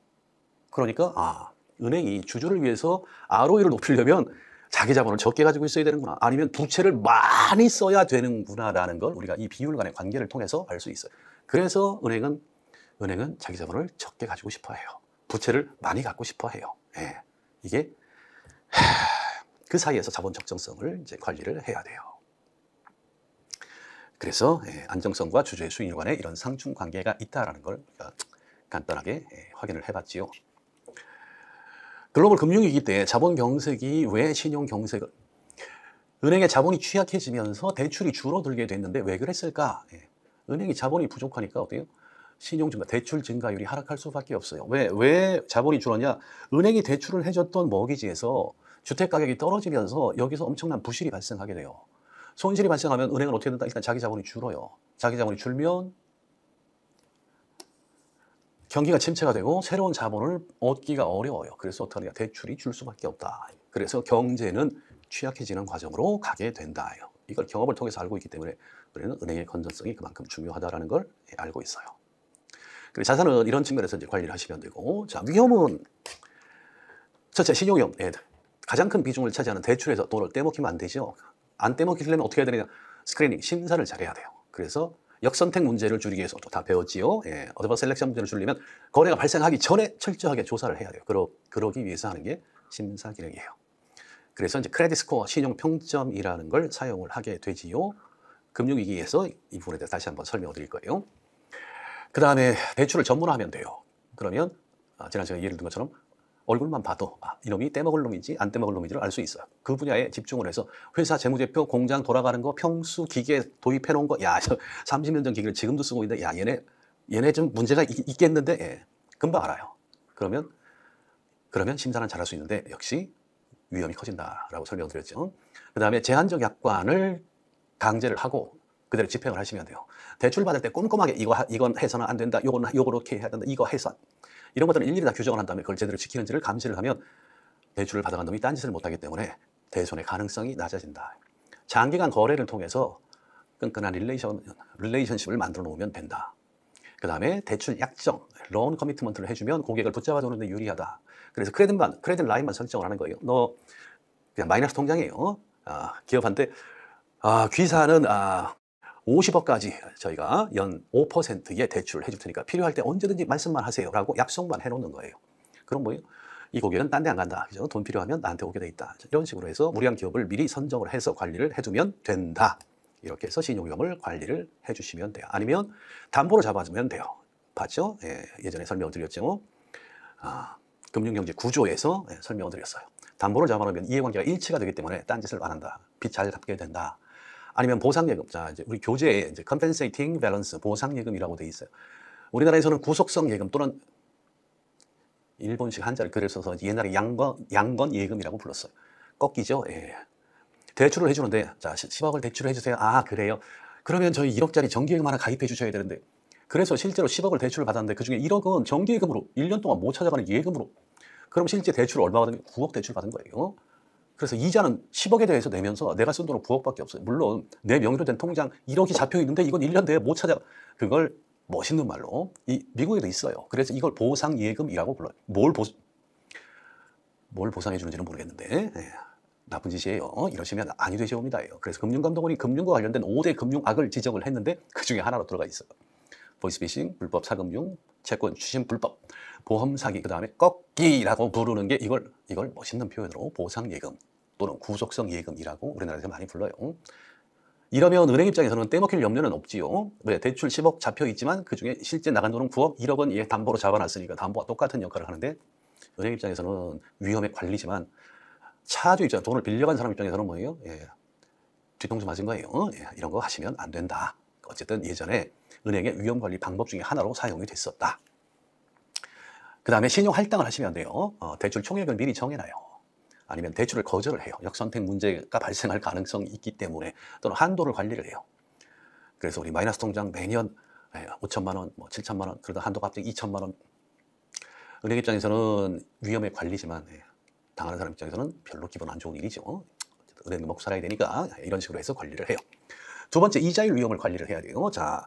그러니까 은행이 주주를 위해서 ROE를 높이려면 자기 자본을 적게 가지고 있어야 되는구나. 아니면 부채를 많이 써야 되는구나라는 걸 우리가 이 비율 간의 관계를 통해서 알 수 있어요. 그래서 은행은 자기 자본을 적게 가지고 싶어 해요. 부채를 많이 갖고 싶어 해요. 이게 그 사이에서 자본 적정성을 이제 관리를 해야 돼요. 그래서 안정성과 주주의 수익률 간에 이런 상충 관계가 있다라는 걸 간단하게 확인을 해봤지요. 글로벌 금융위기 때 자본 경색이 왜 신용 경색을 은행의 자본이 취약해지면서 대출이 줄어들게 됐는데 왜 그랬을까? 은행이 자본이 부족하니까 어때요? 신용 증가, 대출 증가율이 하락할 수밖에 없어요. 왜 자본이 줄었냐? 은행이 대출을 해줬던 머기지에서 주택 가격이 떨어지면서 여기서 엄청난 부실이 발생하게 돼요. 손실이 발생하면 은행은 어떻게 된다? 일단 자기 자본이 줄어요. 자기 자본이 줄면 경기가 침체가 되고 새로운 자본을 얻기가 어려워요. 그래서 어떻게 하느냐? 대출이 줄 수밖에 없다. 그래서 경제는 취약해지는 과정으로 가게 된다. 이걸 경험을 통해서 알고 있기 때문에 우리는 은행의 건전성이 그만큼 중요하다는 걸 알고 있어요. 그리고 자산은 이런 측면에서 이제 관리를 하시면 되고, 자, 위험은 첫째 신용위험. 가장 큰 비중을 차지하는 대출에서 돈을 떼먹히면 안 되죠. 안 떼먹히려면 어떻게 해야 되느냐? 스크리닝, 심사를 잘해야 돼요. 그래서 역선택 문제를 줄이기 위해서 또 다 배웠지요. 어드밴스 셀렉션 문제를 줄이려면 거래가 발생하기 전에 철저하게 조사를 해야 돼요. 그러기 위해서 하는 게 심사 기능이에요. 그래서 이제 크레딧 스코어, 신용 평점이라는 걸 사용을 하게 되지요. 금융위기에서 이 부분에 대해서 다시 한번 설명을 드릴 거예요. 그 다음에 대출을 전문화하면 돼요. 그러면 지난 시간에 예를 든 것처럼 얼굴만 봐도 이놈이 떼먹을 놈인지 안 떼먹을 놈인지를 알 수 있어요. 그 분야에 집중을 해서 회사 재무제표, 공장 돌아가는 거, 평수, 기계 도입해 놓은 거, 30년 전 기계를 지금도 쓰고 있는데, 얘네 좀 문제가 있겠는데, 금방 알아요. 그러면 심사는 잘할 수 있는데 역시 위험이 커진다라고 설명드렸죠. 그 다음에 제한적 약관을 강제를 하고 그대로 집행을 하시면 돼요. 대출 받을 때 꼼꼼하게 이건 해서는 안 된다, 요렇게 해야 된다, 이거 해서 이런 것들은 일일이 다 규정을 한 다음에 그걸 제대로 지키는지를 감시를 하면 대출을 받아간 놈이 딴짓을 못하기 때문에 대손의 가능성이 낮아진다. 장기간 거래를 통해서 끈끈한 릴레이션십을 만들어 놓으면 된다. 그 다음에 대출 약정, 론 커미트먼트를 해주면 고객을 붙잡아 두는데 유리하다. 그래서 크레딧 라인만 설정을 하는 거예요. 너 그냥 마이너스 통장이에요. 기업한테 귀사는 50억까지 저희가 연 5%의 대출을 해줄 테니까 필요할 때 언제든지 말씀만 하세요 라고 약속만 해놓는 거예요. 그럼 뭐예요? 이 고객은 딴 데 안 간다. 그죠? 돈 필요하면 나한테 오게 돼 있다. 이런 식으로 해서 우리한 기업을 미리 선정을 해서 관리를 해두면 된다. 이렇게 해서 신용위험을 관리를 해주시면 돼요. 아니면 담보를 잡아주면 돼요. 봤죠? 예, 예전에 설명드렸죠. 금융경제 구조에서 설명드렸어요. 담보를 잡아놓으면 이해관계가 일치가 되기 때문에 딴짓을 안 한다. 빚 잘 갚게 된다. 아니면 보상예금. 자, 이제 우리 교재에 이제 compensating balance 보상예금이라고 돼 있어요. 우리나라에서는 구속성 예금 또는 일본식 한자를 글을 써서 옛날에 양건 예금이라고 불렀어요. 꺾이죠? 예. 대출을 해주는데, 자, 10억을 대출을 해주세요. 아, 그래요? 그러면 저희 1억짜리 정기예금 하나 가입해 주셔야 되는데, 그래서 실제로 10억을 대출을 받았는데 그중에 1억은 정기예금으로 1년 동안 못 찾아가는 예금으로, 그럼 실제 대출을 얼마 받은 게 9억 대출 받은 거예요. 그래서 이자는 10억에 대해서 내면서 내가 쓴 돈은 9억밖에 없어요. 물론 내 명의로 된 통장 1억이 잡혀 있는데 이건 1년 내에 못 찾아. 그걸 멋있는 말로 이 미국에도 있어요. 그래서 이걸 보상예금이라고 불러요. 뭘 보상해 주는지는 모르겠는데 나쁜 짓이에요. 이러시면 아니 되시옵니다. 그래서 금융감독원이 금융과 관련된 5대 금융악을 지적을 했는데 그중에 하나로 들어가 있어요. 보이스피싱, 불법 사금융, 채권 추심 불법, 보험 사기, 그 다음에 꺾기라고 부르는 게 이걸 멋있는 표현으로 보상예금 또는 구속성 예금이라고 우리나라에서 많이 불러요. 이러면 은행 입장에서는 떼먹힐 염려는 없지요. 왜? 대출 10억 잡혀 있지만 그중에 실제 나간 돈은 9억, 1억은 얘 담보로 잡아놨으니까 담보와 똑같은 역할을 하는데 은행 입장에서는 위험의 관리지만 차주 입장, 돈을 빌려간 사람 입장에서는 뭐예요? 뒤통수 맞은 거예요. 이런 거 하시면 안 된다. 어쨌든 예전에 은행의 위험관리 방법 중에 하나로 사용이 됐었다. 그 다음에 신용 할당을 하시면 안 돼요. 대출 총액을 미리 정해놔요. 아니면 대출을 거절을 해요. 역선택 문제가 발생할 가능성이 있기 때문에 또는 한도를 관리를 해요. 그래서 우리 마이너스 통장 매년 5천만 원, 뭐 7천만 원, 그러다 한도가 갑자기 2천만 원. 은행 입장에서는 위험의 관리지만 당하는 사람 입장에서는 별로 기분 안 좋은 일이죠. 은행 먹고 살아야 되니까 이런 식으로 해서 관리를 해요. 두 번째, 이자율 위험을 관리를 해야 돼요. 자,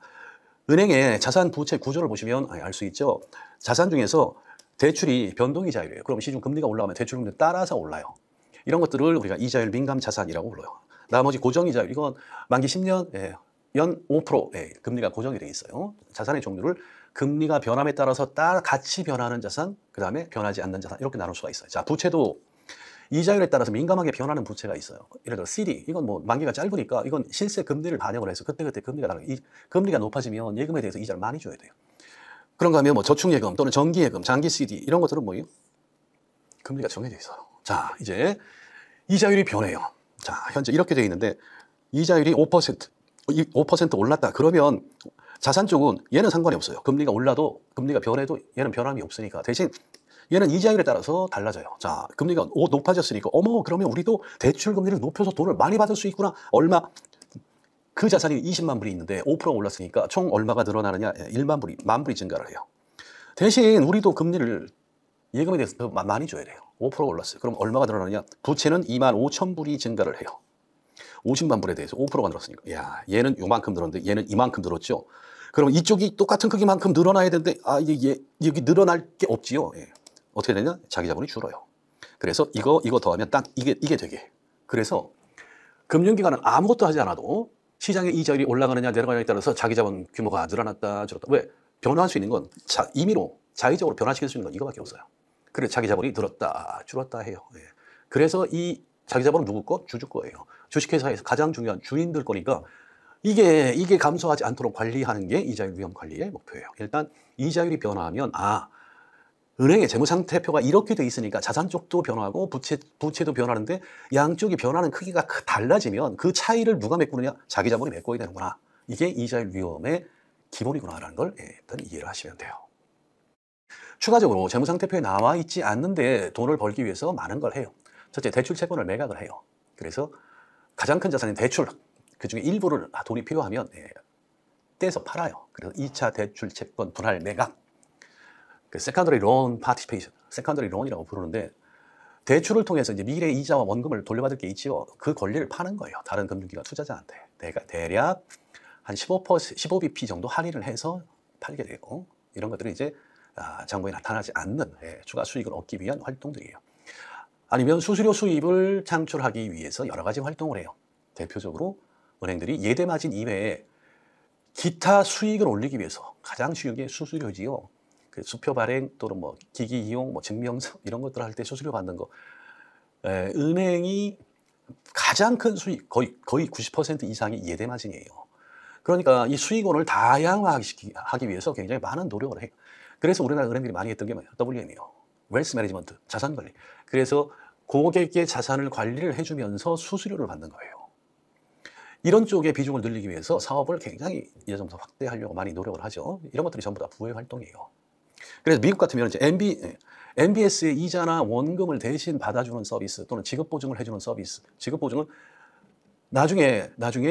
은행의 자산 부채 구조를 보시면 알 수 있죠. 자산 중에서 대출이 변동이자율이에요. 그럼 시중 금리가 올라가면 대출금리 따라서 올라요. 이런 것들을 우리가 이자율 민감 자산이라고 불러요. 나머지 고정이자율, 이건 만기 10년 연 5% 금리가 고정이 되어 있어요. 자산의 종류를 금리가 변함에 따라서 같이 변하는 자산, 그 다음에 변하지 않는 자산, 이렇게 나눌 수가 있어요. 자, 부채도 이자율에 따라서 민감하게 변하는 부채가 있어요. 예를 들어 CD, 이건 뭐 만기가 짧으니까 이건 실세 금리를 반영을 해서 그때그때 금리가 다르고, 이 금리가 높아지면 예금에 대해서 이자를 많이 줘야 돼요. 그런가 하면 뭐 저축예금 또는 정기예금, 장기 CD 이런 것들은 뭐예요? 금리가 정해져 있어요. 자, 이제 이자율이 변해요. 자, 현재 이렇게 되어 있는데 이자율이 5% 올랐다. 그러면 자산 쪽은 얘는 상관이 없어요. 금리가 올라도 금리가 변해도 얘는 변함이 없으니까. 대신 얘는 이자율에 따라서 달라져요. 자, 금리가 높아졌으니까 어머, 그러면 우리도 대출 금리를 높여서 돈을 많이 받을 수 있구나. 얼마? 그 자산이 20만 불이 있는데 5% 올랐으니까 총 얼마가 늘어나느냐? 1만 불이, 10,000불이 증가를 해요. 대신 우리도 금리를 예금에 대해서 더 많이 줘야 돼요. 5% 올랐어요. 그럼 얼마가 늘어나느냐? 부채는 25,000불이 증가를 해요. 50만 불에 대해서 5%가 늘었으니까. 야, 얘는 요만큼 늘었는데 얘는 이만큼 늘었죠. 그럼 이쪽이 똑같은 크기만큼 늘어나야 되는데 이게 여기 늘어날 게 없지요. 어떻게 되냐? 자기 자본이 줄어요. 그래서 이거 더하면 딱 이게 되게. 그래서 금융기관은 아무것도 하지 않아도 시장의 이자율이 올라가느냐 내려가느냐에 따라서 자기 자본 규모가 늘어났다 줄었다. 왜? 변화할 수 있는 건 임의로 자의적으로 변화시킬 수 있는 건 이거밖에 없어요. 그래서 자기 자본이 늘었다 줄었다 해요. 그래서 이 자기 자본은 누구 거? 주주 거예요. 주식회사에서 가장 중요한 주인들 거니까 이게 감소하지 않도록 관리하는 게 이자율 위험 관리의 목표예요. 일단 이자율이 변화하면 은행의 재무상태표가 이렇게 돼 있으니까 자산 쪽도 변하고 부채도 변하는데 양쪽이 변하는 크기가 달라지면 그 차이를 누가 메꾸느냐? 자기 자본이 메꿔야 되는구나. 이게 이자율 위험의 기본이구나라는 걸 일단 이해를 하시면 돼요. 추가적으로 재무상태표에 나와 있지 않는데 돈을 벌기 위해서 많은 걸 해요. 첫째, 대출 채권을 매각을 해요. 그래서 가장 큰 자산인 대출, 그중에 일부를 돈이 필요하면 떼서 팔아요. 그래서 2차 대출 채권 분할 매각, 그 세컨더리 론 파티시페이션, 세컨더리 론이라고 부르는데 대출을 통해서 이제 미래 이자와 원금을 돌려받을 게 있지요. 그 권리를 파는 거예요. 다른 금융기관 투자자한테. 대략 한 15bp 정도 할인을 해서 팔게 되고 이런 것들이 이제 장부에 나타나지 않는 추가 수익을 얻기 위한 활동들이에요. 아니면 수수료 수입을 창출하기 위해서 여러 가지 활동을 해요. 대표적으로 은행들이 예대 마진 이외에 기타 수익을 올리기 위해서 가장 쉬운 게 수수료지요. 그 수표 발행 또는 뭐 기기 이용, 뭐 증명서 이런 것들 할 때 수수료 받는 거. 은행이 가장 큰 수익, 거의 90% 이상이 예대 마진이에요. 그러니까 이 수익원을 다양화하기 위해서 굉장히 많은 노력을 해요. 그래서 우리나라 은행들이 많이 했던 게 뭐예요? WM이에요. 웰스 매니지먼트, 자산 관리. 그래서 고객의 자산을 관리를 해주면서 수수료를 받는 거예요. 이런 쪽의 비중을 늘리기 위해서 사업을 굉장히 이전부터 확대하려고 많이 노력을 하죠. 이런 것들이 전부 다 부의 활동이에요. 그래서 미국 같으면 이제 MBS의 이자나 원금을 대신 받아주는 서비스 또는 지급보증을 해주는 서비스. 지급보증은 나중에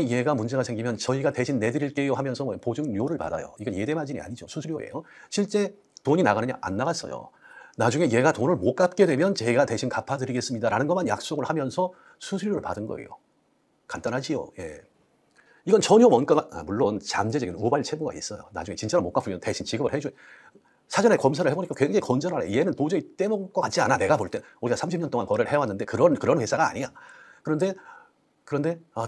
얘가 문제가 생기면 저희가 대신 내드릴게요 하면서 보증료를 받아요. 이건 예대마진이 아니죠. 수수료예요. 실제 돈이 나가느냐? 안 나갔어요. 나중에 얘가 돈을 못 갚게 되면 제가 대신 갚아드리겠습니다라는 것만 약속을 하면서 수수료를 받은 거예요. 간단하지요. 예. 이건 전혀 원가가 물론 잠재적인 우발 채무가 있어요. 나중에 진짜로 못 갚으면 대신 지급을 해줘요. 사전에 검사를 해보니까 굉장히 건전하네. 얘는 도저히 떼먹을 것 같지 않아. 내가 볼 때 우리가 30년 동안 거래를 해왔는데 그런 회사가 아니야. 그런데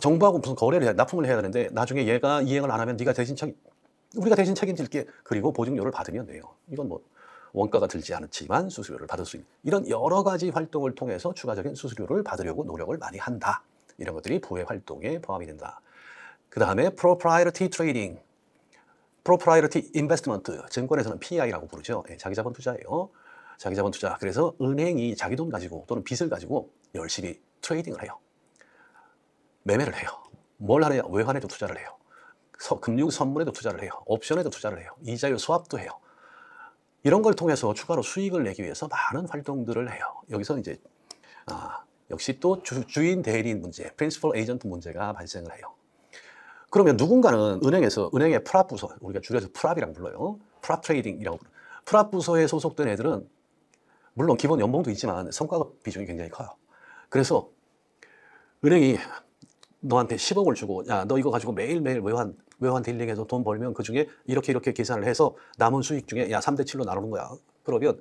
정부하고 무슨 거래를 납품을 해야 되는데 나중에 얘가 이행을 안 하면 우리가 대신 책임질게. 그리고 보증료를 받으면 돼요. 이건 뭐 원가가 들지 않지만 수수료를 받을 수 있는 이런 여러 가지 활동을 통해서 추가적인 수수료를 받으려고 노력을 많이 한다. 이런 것들이 부의 활동에 포함이 된다. 그 다음에 proprietary trading, proprietary investment, 증권에서는 PI라고 부르죠. 자기자본 투자예요. 자기자본 투자. 그래서 은행이 자기 돈 가지고 또는 빚을 가지고 열심히 트레이딩을 해요. 매매를 해요. 뭘 하냐? 외환에도 투자를 해요. 금융 선물에도 투자를 해요. 옵션에도 투자를 해요. 이자율 스왑도 해요. 이런 걸 통해서 추가로 수익을 내기 위해서 많은 활동들을 해요. 여기서 이제 역시 또 주인 대리인 문제, 프린시플 에이전트 문제가 발생을 해요. 그러면 누군가는 은행의 프랍 부서, 우리가 줄여서 프랍이라고 불러요. 프랍 트레이딩이라고 불러요. 프랍 부서에 소속된 애들은 물론 기본 연봉도 있지만 성과 비중이 굉장히 커요. 그래서 은행이 너한테 10억을 주고 야, 너 이거 가지고 매일매일 외환 딜링해서 돈 벌면 그중에 이렇게 계산을 해서 남은 수익 중에 야 3대 7로 나누는 거야. 그러면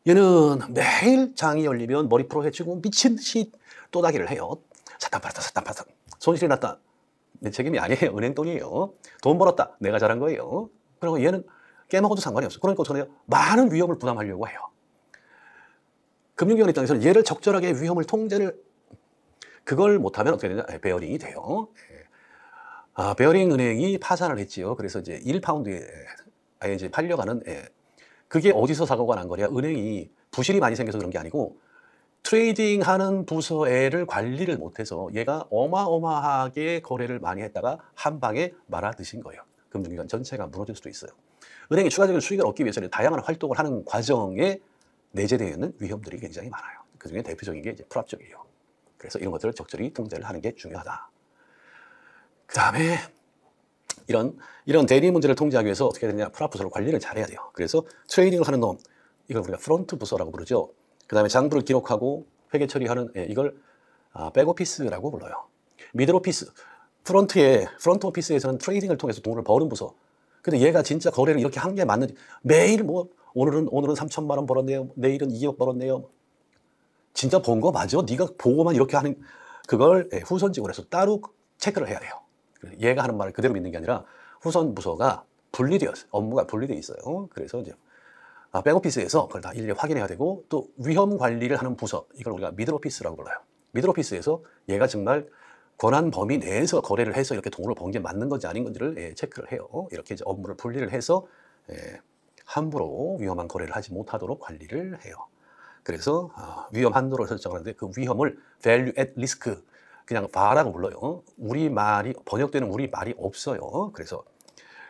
얘는 매일 장이 열리면 머리 풀어 헤치고 미친 듯이 또다기를 해요. 사탕 팔았다. 손실이 났다. 내 책임이 아니에요. 은행 돈이에요. 돈 벌었다. 내가 잘한 거예요. 그리고 얘는 깨먹어도 상관이 없어요. 그러니까 저는 많은 위험을 부담하려고 해요. 금융기관 입장에서는 얘를 적절하게 위험을 통제를 그걸 못하면 어떻게 되냐? 베어링이 돼요. 베어링 은행이 파산을 했지요. 그래서 이제 1파운드에 이제 팔려가는 그게 어디서 사고가 난 거냐? 은행이 부실이 많이 생겨서 그런 게 아니고 트레이딩하는 부서를 관리를 못해서 얘가 어마어마하게 거래를 많이 했다가 한 방에 말아드신 거예요. 금융기관 전체가 무너질 수도 있어요. 은행이 추가적인 수익을 얻기 위해서는 다양한 활동을 하는 과정에 내재되어 있는 위험들이 굉장히 많아요. 그중에 대표적인 게 이제 프랍 쪽이에요. 그래서 이런 것들을 적절히 통제를 하는 게 중요하다. 그 다음에 이런 대리 문제를 통제하기 위해서 어떻게 되냐? 프랍 부서를 관리를 잘해야 돼요. 그래서 트레이딩을 하는 놈, 이걸 우리가 프론트 부서라고 부르죠. 그 다음에 장부를 기록하고 회계 처리하는 이걸 백오피스라고 불러요. 미들오피스, 프론트 오피스에서는 트레이딩을 통해서 돈을 버는 부서. 근데 얘가 진짜 거래를 이렇게 한 게 맞는지 매일 뭐 오늘은 3천만 원 벌었네요. 내일은 2억 벌었네요. 진짜 번 거 맞아? 네가 보고만 이렇게 하는 그걸 후선 직원에서 따로 체크를 해야 돼요. 얘가 하는 말을 그대로 믿는 게 아니라 후선 부서가 분리되었어요. 업무가 분리되어 있어요. 그래서 이제 백오피스에서 그걸 다 일일이 확인해야 되고 또 위험 관리를 하는 부서, 이걸 우리가 미들오피스라고 불러요. 미들오피스에서 얘가 정말 권한 범위 내에서 거래를 해서 이렇게 돈을 번 게 맞는 건지 아닌 건지를 체크를 해요. 이렇게 이제 업무를 분리를 해서 함부로 위험한 거래를 하지 못하도록 관리를 해요. 그래서 위험 한도를 설정하는데 그 위험을 value at risk, 그냥 바라고 불러요. 번역되는 우리말이 없어요. 그래서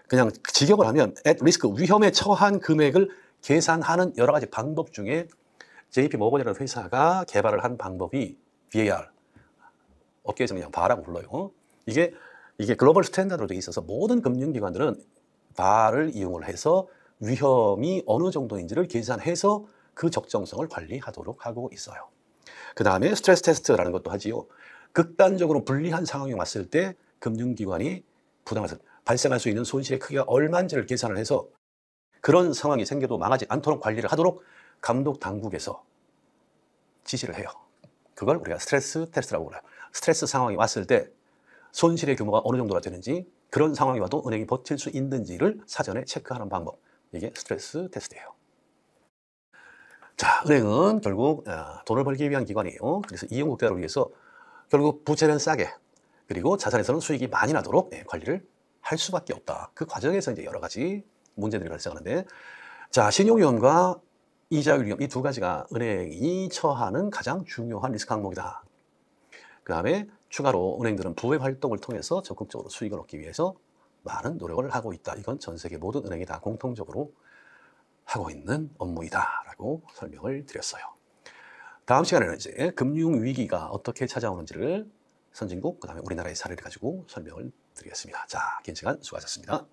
그냥 직역을 하면 at risk, 위험에 처한 금액을 계산하는 여러 가지 방법 중에 JP 모건이라는 회사가 개발을 한 방법이 VAR, 업계에서 그냥 바라고 불러요. 이게 글로벌 스탠다드로 되어 있어서 모든 금융기관들은 바를 이용을 해서 위험이 어느 정도인지를 계산해서 그 적정성을 관리하도록 하고 있어요. 그 다음에 스트레스 테스트라는 것도 하지요. 극단적으로 불리한 상황이 왔을 때 금융기관이 발생할 수 있는 손실의 크기가 얼마인지를 계산을 해서 그런 상황이 생겨도 망하지 않도록 관리를 하도록 감독 당국에서 지시를 해요. 그걸 우리가 스트레스 테스트라고 불러요. 스트레스 상황이 왔을 때 손실의 규모가 어느 정도나 되는지, 그런 상황이 와도 은행이 버틸 수 있는지를 사전에 체크하는 방법, 이게 스트레스 테스트예요. 자, 은행은 결국 돈을 벌기 위한 기관이에요. 그래서 이용 국가를 위해서 결국 부채는 싸게, 그리고 자산에서는 수익이 많이 나도록 관리를 할 수밖에 없다. 그 과정에서 이제 여러 가지 문제들이 발생하는데, 자, 신용위험과 이자율 위험, 이 두 가지가 은행이 처하는 가장 중요한 리스크 항목이다. 그 다음에 추가로 은행들은 부의 활동을 통해서 적극적으로 수익을 얻기 위해서 많은 노력을 하고 있다. 이건 전 세계 모든 은행이 다 공통적으로 하고 있는 업무이다라고 설명을 드렸어요. 다음 시간에는 이제 금융위기가 어떻게 찾아오는지를 선진국, 그 다음에 우리나라의 사례를 가지고 설명을 드리겠습니다. 자, 긴 시간 수고하셨습니다.